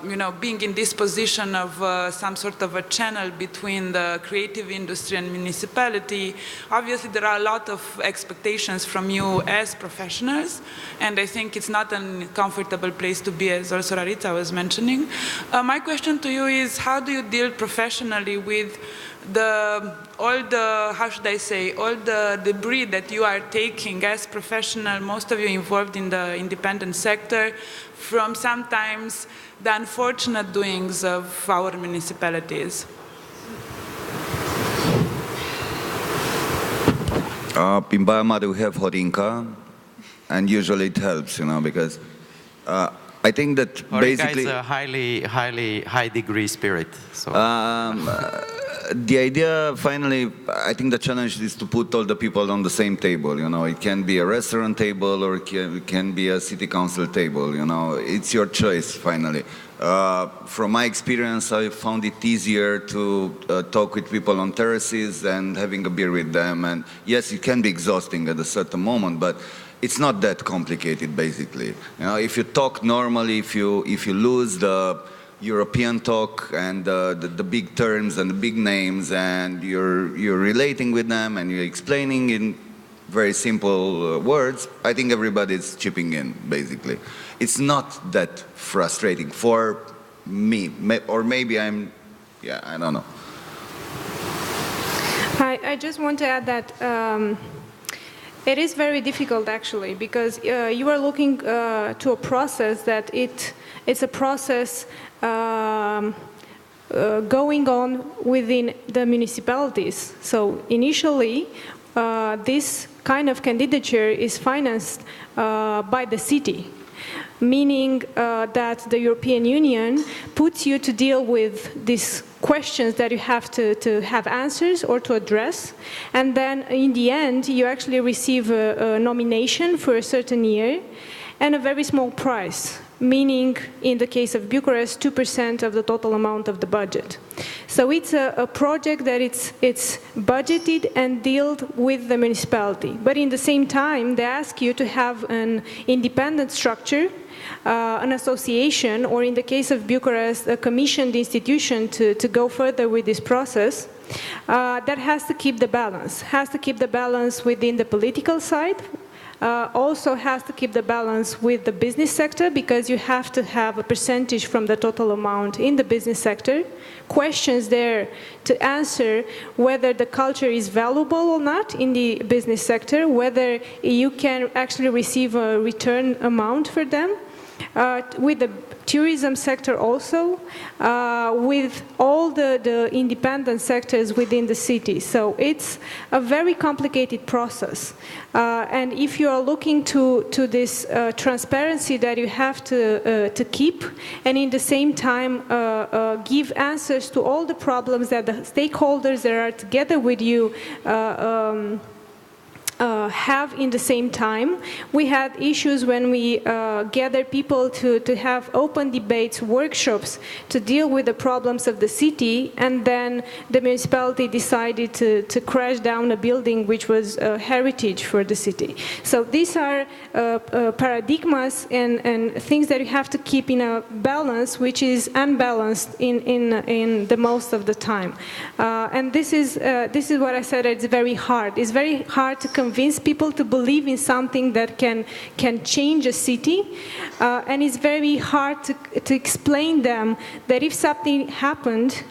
you know, being in this position of some sort of a channel between the creative industry and municipality, obviously there are a lot of expectations from you as professionals, and I think it's not a comfortable place to be, as also Rarița was mentioning. My question to you is, how do you deal professionally with all the, how should I say, all the debris that you are taking as professional, most of you involved in the independent sector, from sometimes the unfortunate doings of our municipalities? In Baia Mare we have Horinca, and usually it helps, you know, because I think that Horinca basically is a highly high degree spirit. So. The idea, finally, I think the challenge is to put all the people on the same table, you know. It can be a restaurant table or it can be a city council table, you know. It's your choice, finally. From my experience, I found it easier to talk with people on terraces and having a beer with them. And yes, it can be exhausting at a certain moment, but it's not that complicated, basically. You know, if you talk normally, if you lose the European talk and the big terms and the big names, and you're relating with them and you're explaining in very simple words, I think everybody's chipping in, basically. It's not that frustrating for me, or maybe I don't know. I just want to add that it is very difficult, actually, because you are looking to a process that it's a process going on within the municipalities. So initially, this kind of candidature is financed by the city, meaning that the European Union puts you to deal with these questions that you have to have answers or to address, and then in the end you actually receive a nomination for a certain year and a very small prize, meaning in the case of Bucharest 2% of the total amount of the budget. So it's a project that it's budgeted and dealt with the municipality, but in the same time they ask you to have an independent structure, an association, or in the case of Bucharest, a commissioned institution to go further with this process, that has to keep the balance within the political side, also has to keep the balance with the business sector, because you have to have a percentage from the total amount in the business sector, questions there to answer whether the culture is valuable or not in the business sector, whether you can actually receive a return amount for them, with the tourism sector also, with all the independent sectors within the city. So it's a very complicated process. And if you are looking to this transparency that you have to keep, and in the same time give answers to all the problems that the stakeholders that are together with you have in the same time. We had issues when we gathered people to have open debates, workshops, to deal with the problems of the city, and then the municipality decided to crash down a building which was a heritage for the city. So these are paradigms and things that you have to keep in a balance, which is unbalanced in the most of the time. And this is what I said, it's very hard. It's very hard to convince people to believe in something that can change a city, and it's very hard to explain them that if something happened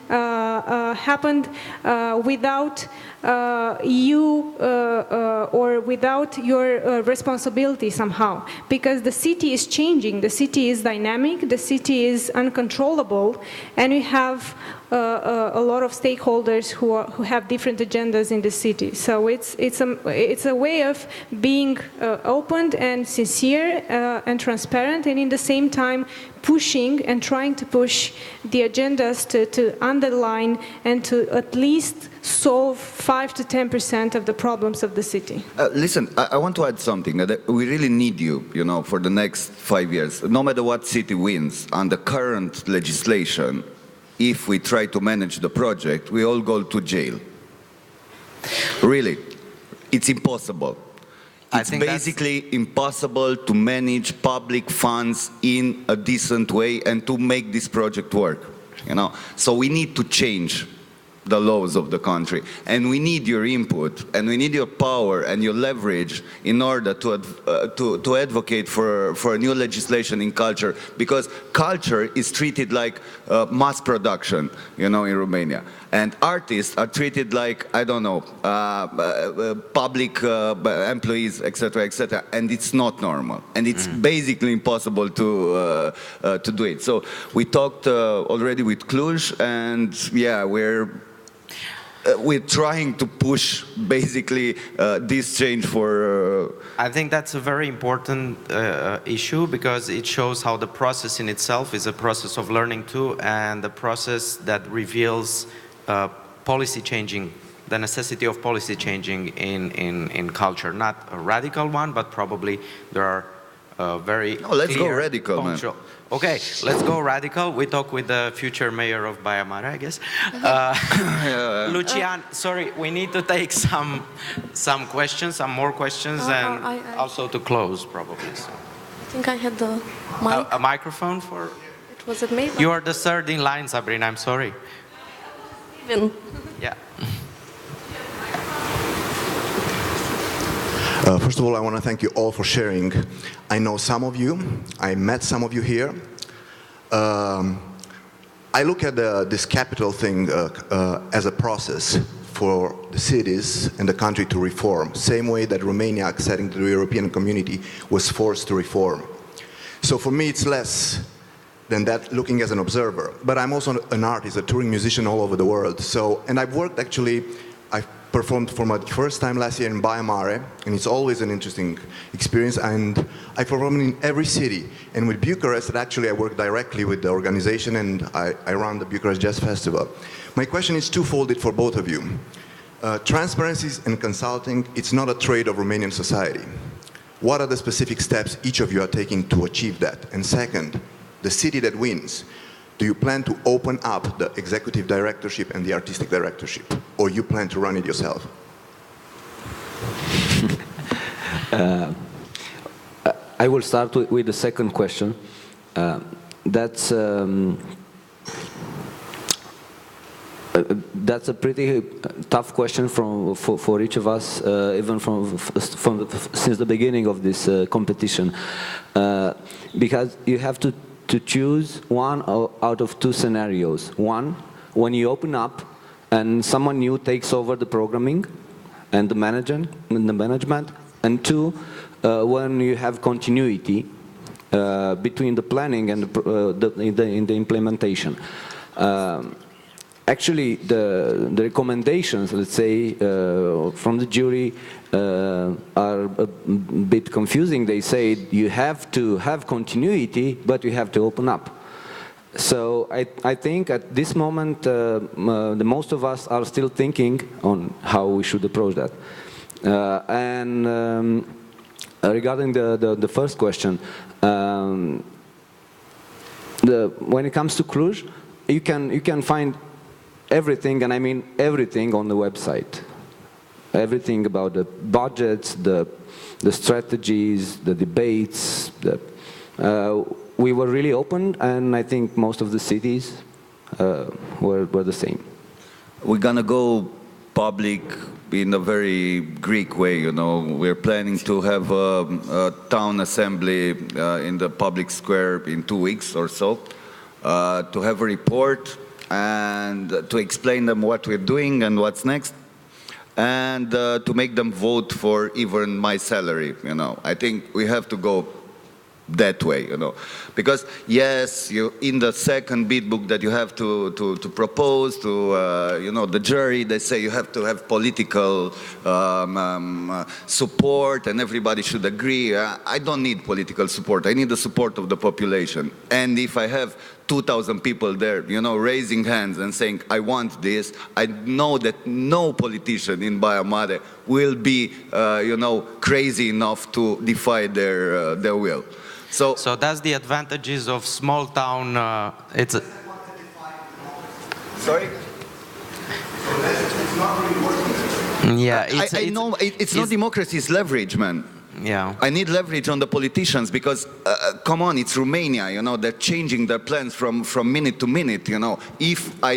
without you or without your responsibility somehow, because the city is changing, the city is dynamic, the city is uncontrollable, and we have a lot of stakeholders who have different agendas in the city. So it's a way of being open and sincere and transparent, and in the same time pushing and trying to push the agendas to underline and to at least solve 5 to 10% of the problems of the city. Listen, I want to add something. We really need you, you know, for the next 5 years. No matter what city wins, under current legislation, if we try to manage the project, we all go to jail. Really, it's impossible. I It's think basically impossible to manage public funds in a decent way and to make this project work. You know, so we need to change the laws of the country, and we need your input, and we need your power and your leverage in order to advocate for a new legislation in culture, because culture is treated like mass production, you know, in Romania, and artists are treated like, I don't know, public employees, etc., etc., and it's not normal, and it's basically impossible to do it. So we talked already with Cluj, and yeah, we're trying to push basically this change for... I think that's a very important issue, because it shows how the process in itself is a process of learning too, and the process that reveals policy changing, the necessity of policy changing in culture. Not a radical one, but probably there are very let's go clear radical, punctual. man. Okay, let's go radical. We talk with the future mayor of Baia Mare, I guess. Lucian, sorry, we need to take some questions, some more questions, and also to close, probably. So. I think I had the mic. A microphone for... It was it me? You are the third in line, Sabrina, I'm sorry. Even. Yeah. First of all, I want to thank you all for sharing. I know some of you. I met some of you here. I look at this capital thing as a process for the cities and the country to reform, same way that Romania, acceding to the European community, was forced to reform. So for me, it's less than that, looking as an observer. But I'm also an artist, a touring musician all over the world. So, and I've worked actually, I've performed for my first time last year in Baia Mare, and it's always an interesting experience, and I performed in every city. And with Bucharest, actually I work directly with the organization, and I run the Bucharest Jazz Festival. My question is twofold for both of you. Transparency and consulting, it's not a trade of Romanian society. What are the specific steps each of you are taking to achieve that? And second, the city that wins, do you plan to open up the executive directorship and the artistic directorship, or you plan to run it yourself? I will start with the second question. That's a pretty tough question for each of us, even since the beginning of this competition, because you have to choose one out of two scenarios. One, when you open up and someone new takes over the programming and the management, and two, when you have continuity between the planning and the implementation. Actually, the recommendations, let's say, from the jury are a bit confusing. They say you have to have continuity, but you have to open up. So I think at this moment, the most of us are still thinking on how we should approach that. Regarding the first question, when it comes to Cluj, you can find everything, and I mean everything, on the website. Everything about the budgets, the strategies, the debates. We were really open, and I think most of the cities were the same. We're gonna go public in a very Greek way, you know. We're planning to have a town assembly in the public square in 2 weeks or so, to have a report and to explain them what we're doing and what's next, and to make them vote for even my salary, you know. I think we have to go that way, you know, because yes, in the second bid book that you have to propose to you know, the jury, they say you have to have political support and everybody should agree. I don't need political support. I need the support of the population. And if I have 2,000 people there, you know, raising hands and saying, I want this, I know that no politician in Baia Mare will be, you know, crazy enough to defy their will. So that's the advantages of small town. Sorry? It's not really working. Yeah, I know it's not democracy, it's leverage, man. Yeah. I need leverage on the politicians because, come on, it's Romania, you know, they're changing their plans from minute to minute, you know. If I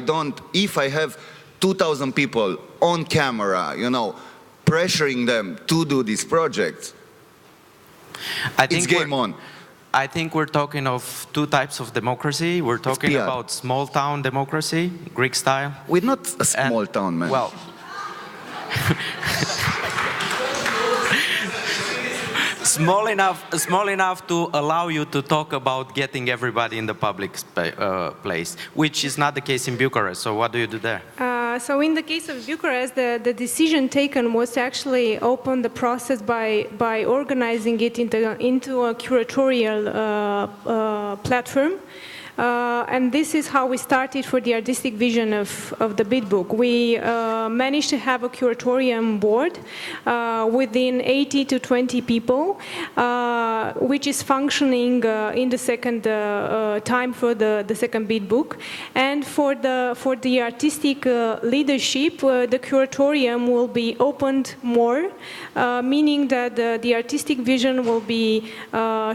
have 2,000 people on camera, you know, pressuring them to do these projects, it's game on. I think we're talking of two types of democracy. We're talking about small town democracy, Greek style. We're not a small town, man. Well, small enough to allow you to talk about getting everybody in the public place, which is not the case in Bucharest. So what do you do there? So in the case of Bucharest, the decision taken was to actually open the process by organizing it into a curatorial platform. And this is how we started for the artistic vision of the bid book. We managed to have a curatorium board within 80 to 20 people, which is functioning in the second time for the second bid book. And for the artistic leadership, the curatorium will be opened more, meaning that the artistic vision will be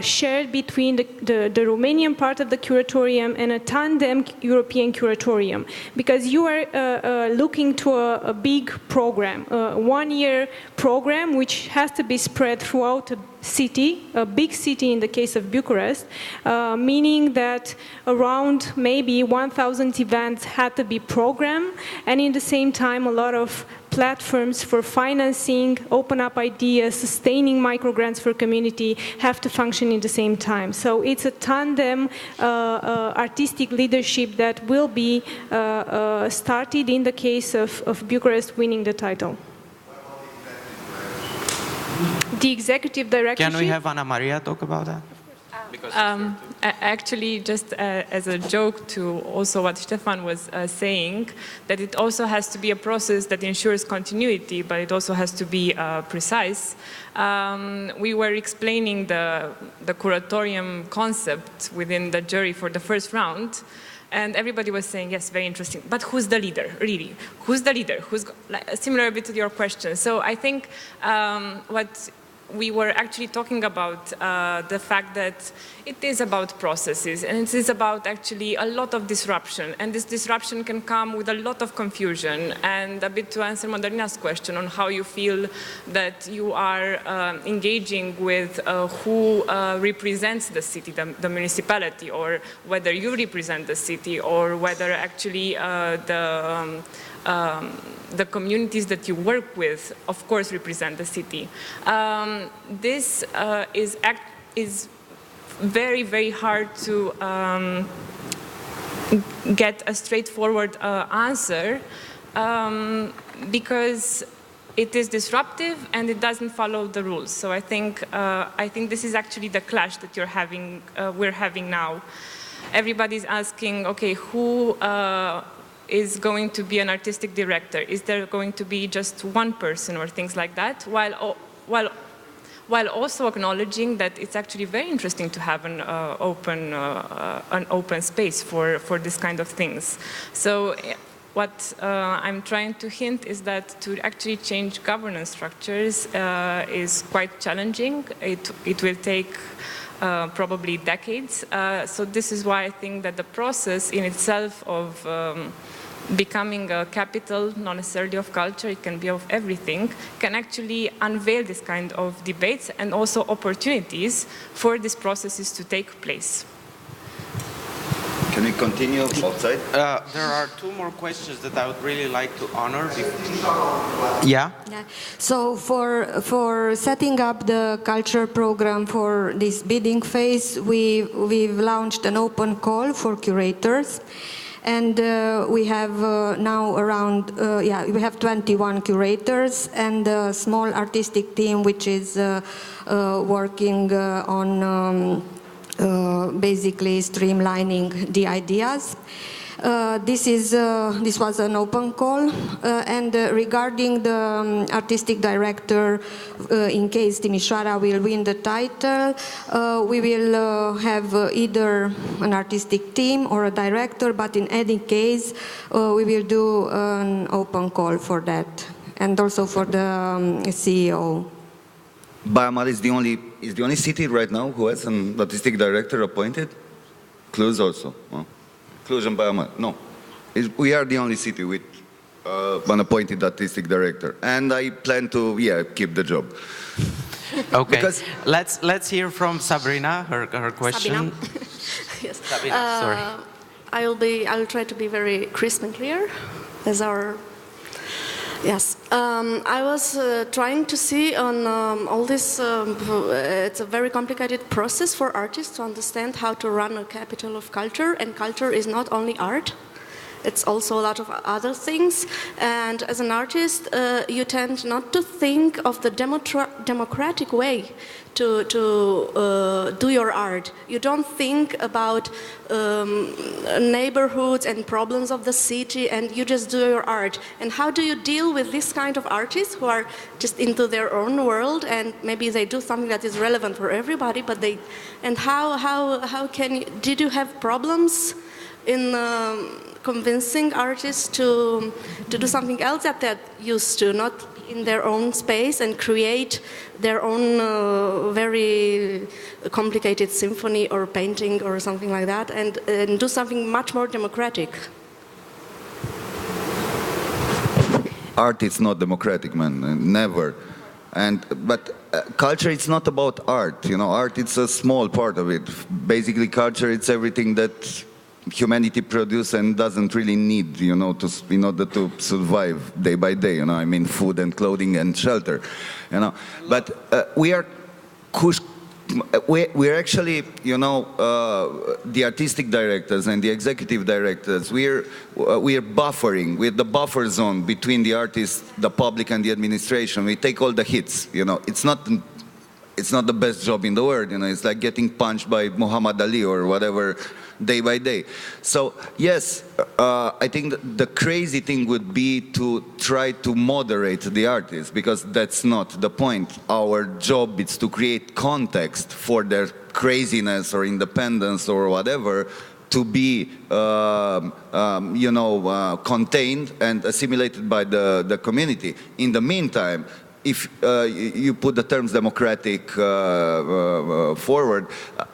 shared between the Romanian part of the curatorium and a tandem European curatorium, because you are looking to a big program, a one-year program which has to be spread throughout a city, a big city in the case of Bucharest, meaning that around maybe 1,000 events had to be programmed, and in the same time a lot of platforms for financing, open up ideas, sustaining microgrants for community have to function in the same time. So it's a tandem artistic leadership that will be started in the case of Bucharest winning the title. The executive directorship. Can we have Anamaria talk about that? Actually, just as a joke to also what Stefan was saying, that it also has to be a process that ensures continuity, but it also has to be precise. We were explaining the curatorium concept within the jury for the first round, and everybody was saying, yes, very interesting, but who's the leader, really? Who's the leader? Similar a bit to your question. So I think what we were actually talking about the fact that it is about processes, and it is about actually a lot of disruption, and this disruption can come with a lot of confusion. And a bit to answer Moderna's question on how you feel that you are engaging with who represents the city, the municipality, or whether you represent the city, or whether actually the communities that you work with, of course, represent the city. This is very, very hard to get a straightforward answer because it is disruptive and it doesn't follow the rules. So I think this is actually the clash that we're having now. Everybody's asking, okay, who is going to be an artistic director? Is there going to be just one person or things like that? While also acknowledging that it's actually very interesting to have an open space for this kind of things. So what I'm trying to hint is that to actually change governance structures is quite challenging. It will take probably decades. So this is why I think that the process in itself of becoming a capital, not necessarily of culture, it can be of everything, can actually unveil this kind of debates and also opportunities for these processes to take place. Can we continue outside? There are two more questions that I would really like to honor. Yeah? So for setting up the culture program for this bidding phase, we've launched an open call for curators. And we have now around, we have 21 curators and a small artistic team which is working on basically streamlining the ideas. This was an open call, and regarding the artistic director, in case Timisoara will win the title, we will have either an artistic team or a director, but in any case, we will do an open call for that. and also for the CEO. Baia Mare is the only city right now who has an artistic director appointed? Cluj also. Huh? Cluj and Baia Mare. No. We are the only city with an appointed artistic director. And I plan to, keep the job. Okay, because let's hear from Sabrina, her question. Sabina. Yes. Sabina, sorry. I'll try to be very crisp and clear as our. Yes, I was trying to see on all this, it's a very complicated process for artists to understand how to run a capital of culture, and culture is not only art. It's also a lot of other things, and as an artist, you tend not to think of the democratic way to do your art. You don't think about neighborhoods and problems of the city, and you just do your art. And how do you deal with this kind of artists who are just into their own world, and maybe they do something that is relevant for everybody, but they, and how can you, did you have problems in convincing artists to do something else that they're used to, not in their own space, and create their own very complicated symphony or painting or something like that, and do something much more democratic? Art is not democratic, man, never. But culture, it's not about art, you know. Art, it's a small part of it. Basically, culture, it's everything that humanity produces and doesn't really need, you know, in order to survive day by day, you know. I mean, food and clothing and shelter, you know. But we're actually, you know, the artistic directors and the executive directors, we're buffering. We're the buffer zone between the artists, the public, and the administration. We take all the hits, you know. It's not the best job in the world, you know. It's like getting punched by Muhammad Ali or whatever, day by day. So yes, I think the crazy thing would be to try to moderate the artists, because that's not the point. Our job is to create context for their craziness or independence or whatever to be, you know, contained and assimilated by the community. In the meantime, if you put the terms democratic forward,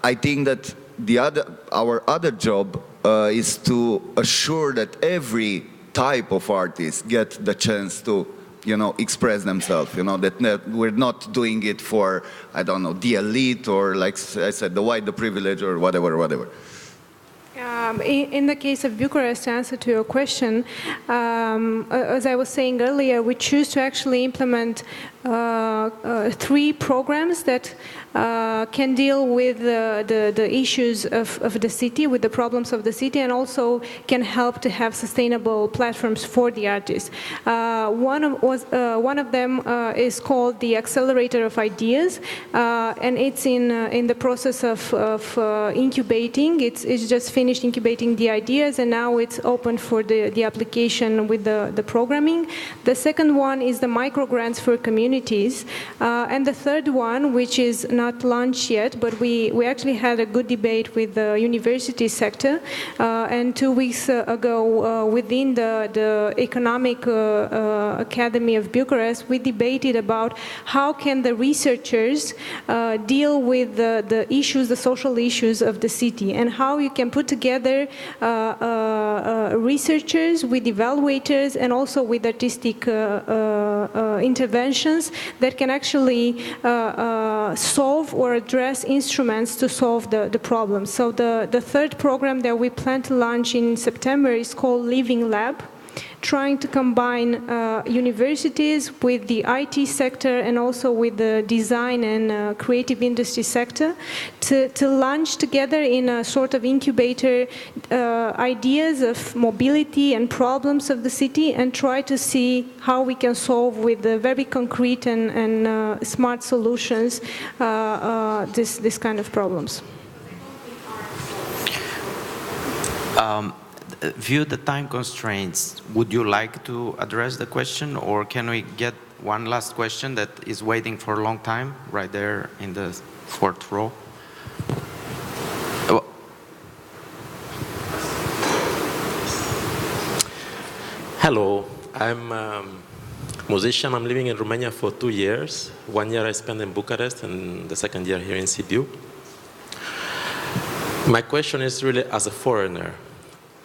I think that our other job is to assure that every type of artist get the chance to, you know, express themselves, you know, that we're not doing it for, I don't know, the elite or, like I said, the white, the privileged, or whatever. In the case of Bucharest, to answer to your question, as I was saying earlier, we choose to actually implement 3 programs that can deal with the issues of the city, with the problems of the city, and also can help to have sustainable platforms for the artists. One of them is called the Accelerator of Ideas, and it's in the process of incubating. It's just finished incubating the ideas, and now it's open for the application with the programming. The second one is the micro grants for communities, and the third one, which is not launched yet, but we actually had a good debate with the university sector, and 2 weeks ago within the Economic Academy of Bucharest, we debated about how can the researchers deal with the issues, the social issues of the city, and how you can put together researchers with evaluators and also with artistic interventions that can actually solve or address instruments to solve the problem. So the third program that we plan to launch in September is called Living Lab, trying to combine universities with the IT sector and also with the design and creative industry sector to launch together in a sort of incubator ideas of mobility and problems of the city, and try to see how we can solve with the very concrete and smart solutions this kind of problems. View the time constraints, would you like to address the question, or can we get one last question that is waiting for a long time right there in the 4th row? Hello, musician. I'm living in Romania for 2 years. 1 year I spent in Bucharest and the second year here in Sibiu. My question is really as a foreigner.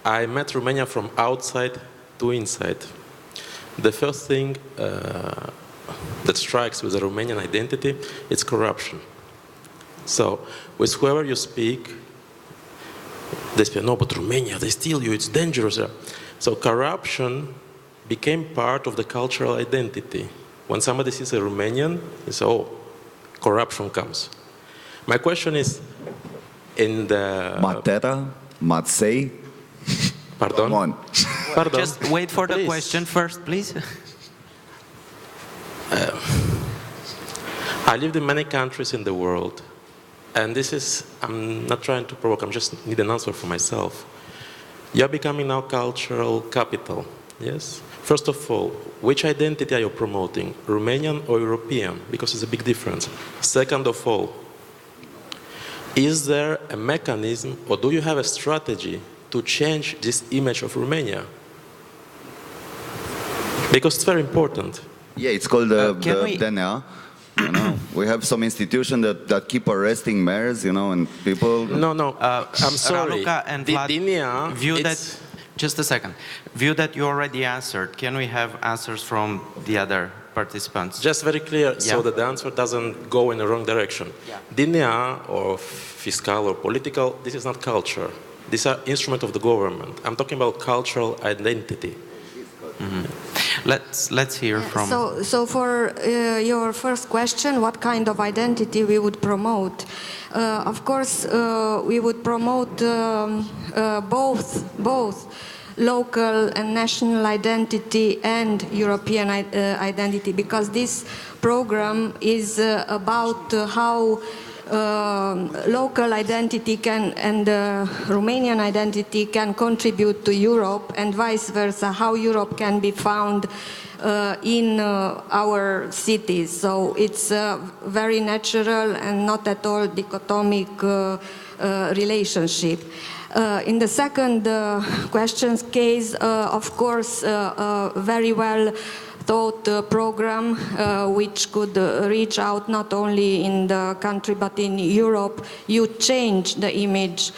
I met Romania from outside to inside. The first thing that strikes with the Romanian identity is corruption. So with whoever you speak, they say, no, but Romania, they steal you, it's dangerous. So corruption became part of the cultural identity. When somebody sees a Romanian, they say, oh, corruption comes. My question is, in the... Matera, Matsei. Pardon? Come on. Pardon? Just wait for the question first, please. I lived in many countries in the world, and this is, I'm not trying to provoke, I just need an answer for myself. You're becoming now cultural capital, yes? First of all, which identity are you promoting, Romanian or European? Because it's a big difference. Second of all, is there a mechanism, or do you have a strategy to change this image of Romania? Because it's very important. Yeah, it's called the DNA. You know, we have some institutions that keep arresting mayors, you know, and people. No, I'm sorry. Raluca and Vlad, view that, just a second, view that you already answered. Can we have answers from the other participants? Just very clear, so that the answer doesn't go in the wrong direction. DNA or fiscal or political, this is not culture. These are instruments of the government. I'm talking about cultural identity. Mm-hmm. Let's hear from... So for your first question, what kind of identity we would promote? Of course, we would promote both local and national identity and European identity, because this program is about how local identity and Romanian identity can contribute to Europe, and vice versa, how Europe can be found in our cities. So it's very natural and not at all dichotomic relationship. In the second question's case, of course, very well thought program which could reach out not only in the country but in Europe. You change the image,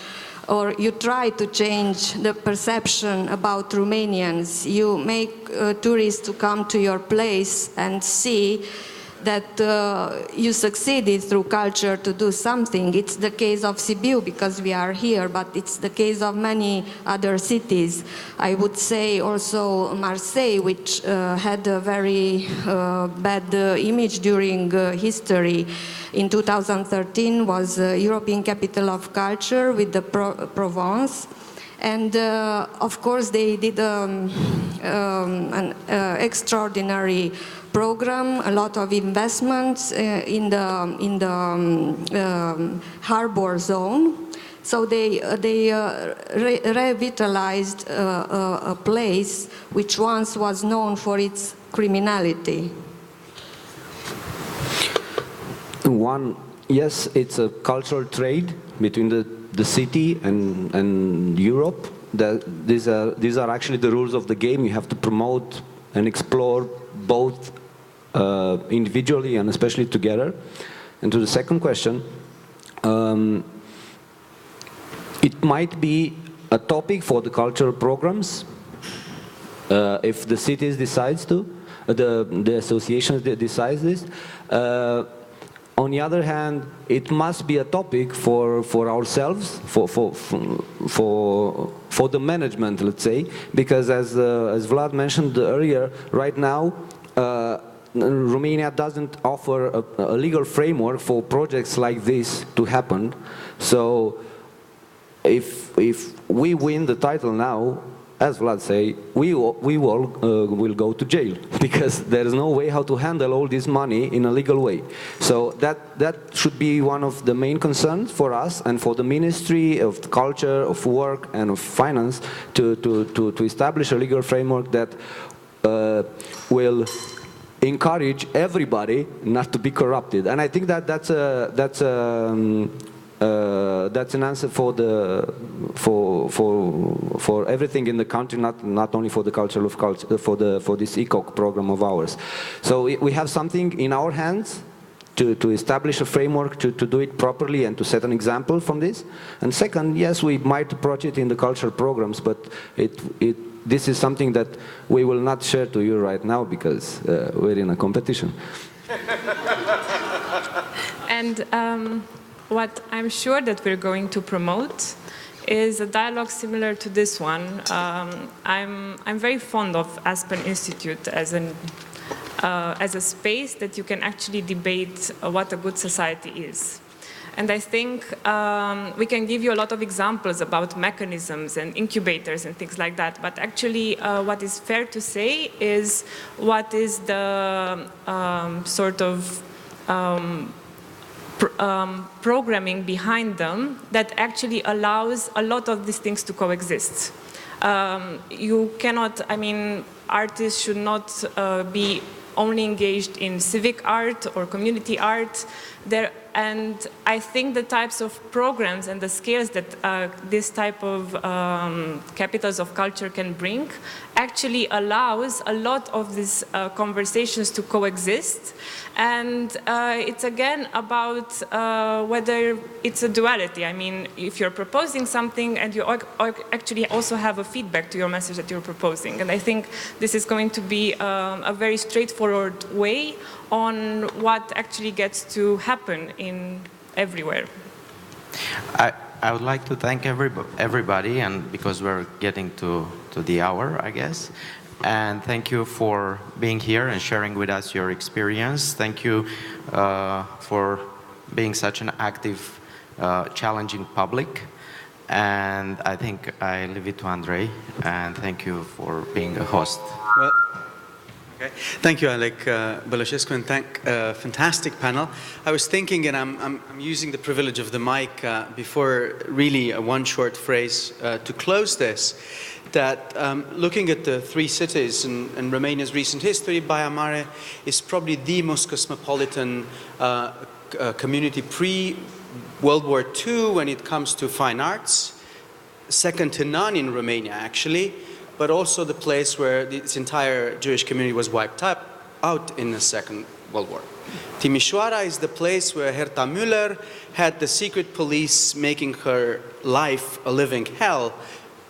or you try to change the perception about Romanians. You make tourists to come to your place and see that you succeeded through culture to do something. It's the case of Sibiu because we are here, but it's the case of many other cities. I would say also Marseille, which had a very bad image during history. In 2013 was European Capital of Culture with the Provence. And of course they did an extraordinary program, a lot of investments in the harbor zone. So they revitalized a place which once was known for its criminality. Yes, it's a cultural trade between the city and Europe. These are actually the rules of the game. You have to promote and explore both individually and especially together. And to the second question, it might be a topic for the cultural programs if the cities decides to, the associations decides this. On the other hand, it must be a topic for ourselves, for the management, let's say, because as Vlad mentioned earlier, right now, Romania doesn't offer a legal framework for projects like this to happen. So, if we win the title now, as Vlad say, we will go to jail because there is no way how to handle all this money in a legal way. So that should be one of the main concerns for us and for the Ministry of Culture, of Work, and of Finance to establish a legal framework that will encourage everybody not to be corrupted. And I think that's a that's an answer for everything in the country, not only for the culture of culture, for this ECOC program of ours. So we have something in our hands to establish a framework to do it properly and to set an example from this. And second, yes, we might approach it in the cultural programs, but this is something that we will not share to you right now because we're in a competition. And what I'm sure that we're going to promote is a dialogue similar to this one. I'm very fond of Aspen Institute as a space that you can actually debate what a good society is. And I think we can give you a lot of examples about mechanisms and incubators and things like that, but actually what is fair to say is what is the sort of programming behind them that actually allows a lot of these things to coexist. You cannot, I mean, artists should not be only engaged in civic art or community art. And I think the types of programs and the scales that this type of capitals of culture can bring actually allows a lot of these conversations to coexist. And it's again about whether it's a duality. I mean, if you're proposing something and you actually also have a feedback to your message that you're proposing. And I think this is going to be a very straightforward way on what actually gets to happen in everywhere. I would like to thank everybody, and because we're getting to the hour, I guess. And thank you for being here and sharing with us your experience. Thank you for being such an active, challenging public. And I think I leave it to Andrei, and thank you for being a host. Well, okay. Thank you, Alec, Balasescu, and thank fantastic panel. I was thinking, and I'm using the privilege of the mic before really one short phrase to close this, that looking at the three cities in Romania's recent history, Baia Mare is probably the most cosmopolitan community pre-World War II when it comes to fine arts, second to none in Romania actually, but also the place where its entire Jewish community was wiped out in the Second World War. Timisoara is the place where Herta Müller had the secret police making her life a living hell,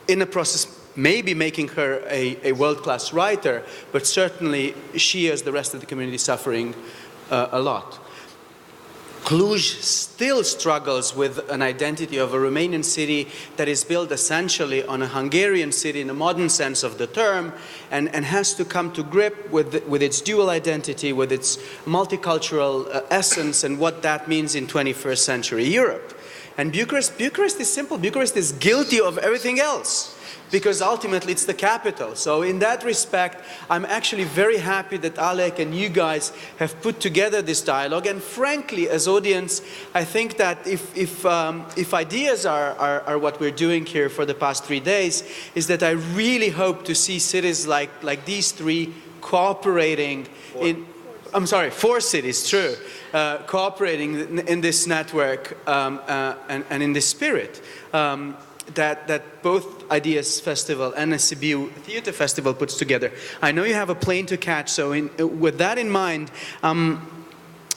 in the process maybe making her a world-class writer, but certainly she, as the rest of the community, suffering a lot. Cluj still struggles with an identity of a Romanian city that is built essentially on a Hungarian city in a modern sense of the term, and has to come to grip with its dual identity, with its multicultural essence, and what that means in 21st century Europe. And Bucharest is simple. Bucharest is guilty of everything else, because ultimately it's the capital. So in that respect, I'm actually very happy that Alec and you guys have put together this dialogue. And frankly, as audience, I think that if ideas are what we're doing here for the past 3 days, is that I really hope to see cities like these three cooperating in, I'm sorry, 4 cities, true, cooperating in this network and in this spirit. That both Ideas Festival and the Sibiu Theatre Festival puts together. I know you have a plane to catch, so with that in mind, I'm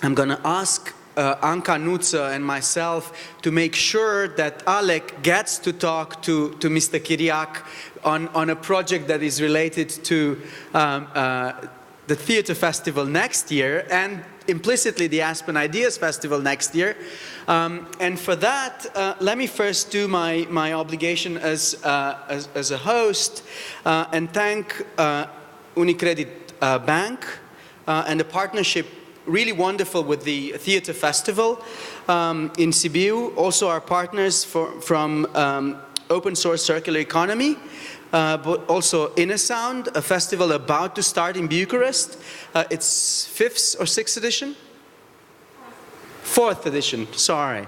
going to ask Anca Nuță and myself to make sure that Alec gets to talk to Mr. Chiriac on a project that is related to the Theatre Festival next year, and implicitly the Aspen Ideas Festival next year. And for that, let me first do my obligation as a host and thank Unicredit Bank and the partnership, really wonderful, with the Theatre Festival in Sibiu. Also our partners from Open Source Circular Economy, but also Inner Sound, a festival about to start in Bucharest. It's 5th or 6th edition? 4th edition, sorry.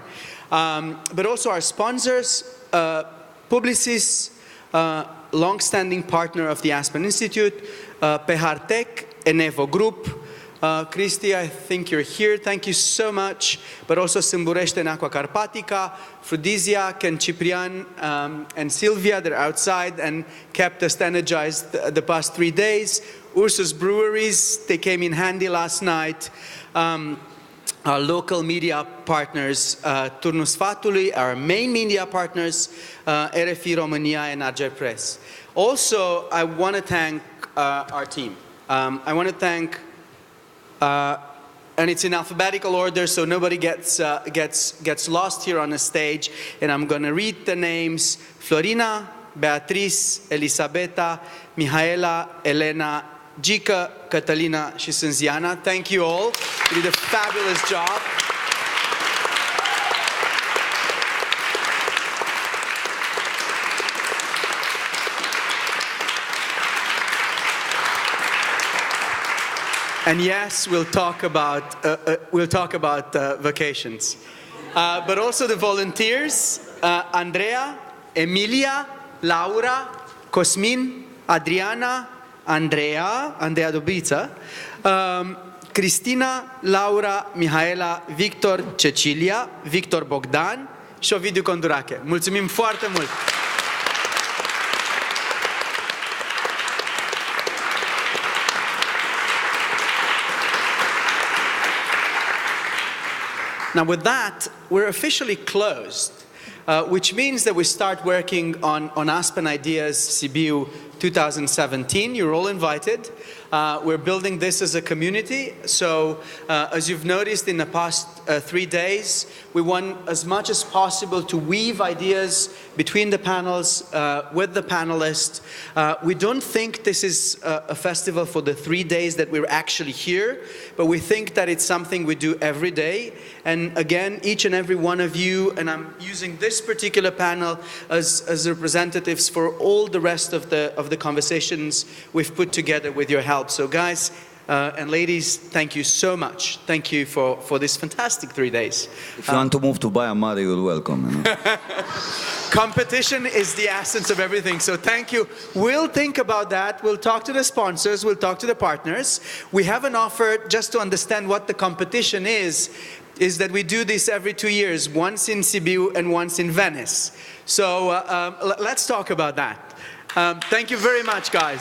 But also our sponsors, Publicis, long-standing partner of the Aspen Institute, Pehartec, Enevo Group, Cristi, I think you're here. Thank you so much. But also Sâmburește în Aqua Carpatica, Frudisiac and Ciprian and Silvia, they're outside and kept us energized the past 3 days. Ursus Breweries, they came in handy last night. Our local media partners, Turnul Sfatului, our main media partners, RFI Romania and Arger Press. Also, I want to thank our team. I want to thank, and it's in alphabetical order, so nobody gets lost here on the stage. And I'm going to read the names: Florina, Beatrice, Elisabeta, Mihaela, Elena, Gica, Catalina și Sânziana. Thank you all. You did a fabulous job. And yes, we'll talk about vacations, but also the volunteers: Andrea, Emilia, Laura, Cosmin, Adriana, Andrea Dubița, Cristina, Laura, Mihaela, Victor, Cecilia, Victor Bogdan și Ovidiu Condurache. Mulțumim foarte mult! Now with that, we're officially closed, which means that we start working on Aspen Ideas Sibiu 2017. You're all invited. We're building this as a community. So as you've noticed in the past 3 days, we want as much as possible to weave ideas between the panels, with the panelists. We don't think this is a festival for the 3 days that we're actually here, but we think that it's something we do every day. And again, each and every one of you, and I'm using this particular panel as representatives for all the rest of the conversations we've put together with your help. So guys and ladies, thank you so much. Thank you for this fantastic 3 days. If you want to move to Baia Mare, you're welcome. You know? Competition is the essence of everything, so thank you. We'll think about that. We'll talk to the sponsors. We'll talk to the partners. We have an offer, just to understand what the competition is that we do this every 2 years, once in Sibiu and once in Venice. So let's talk about that. Thank you very much, guys.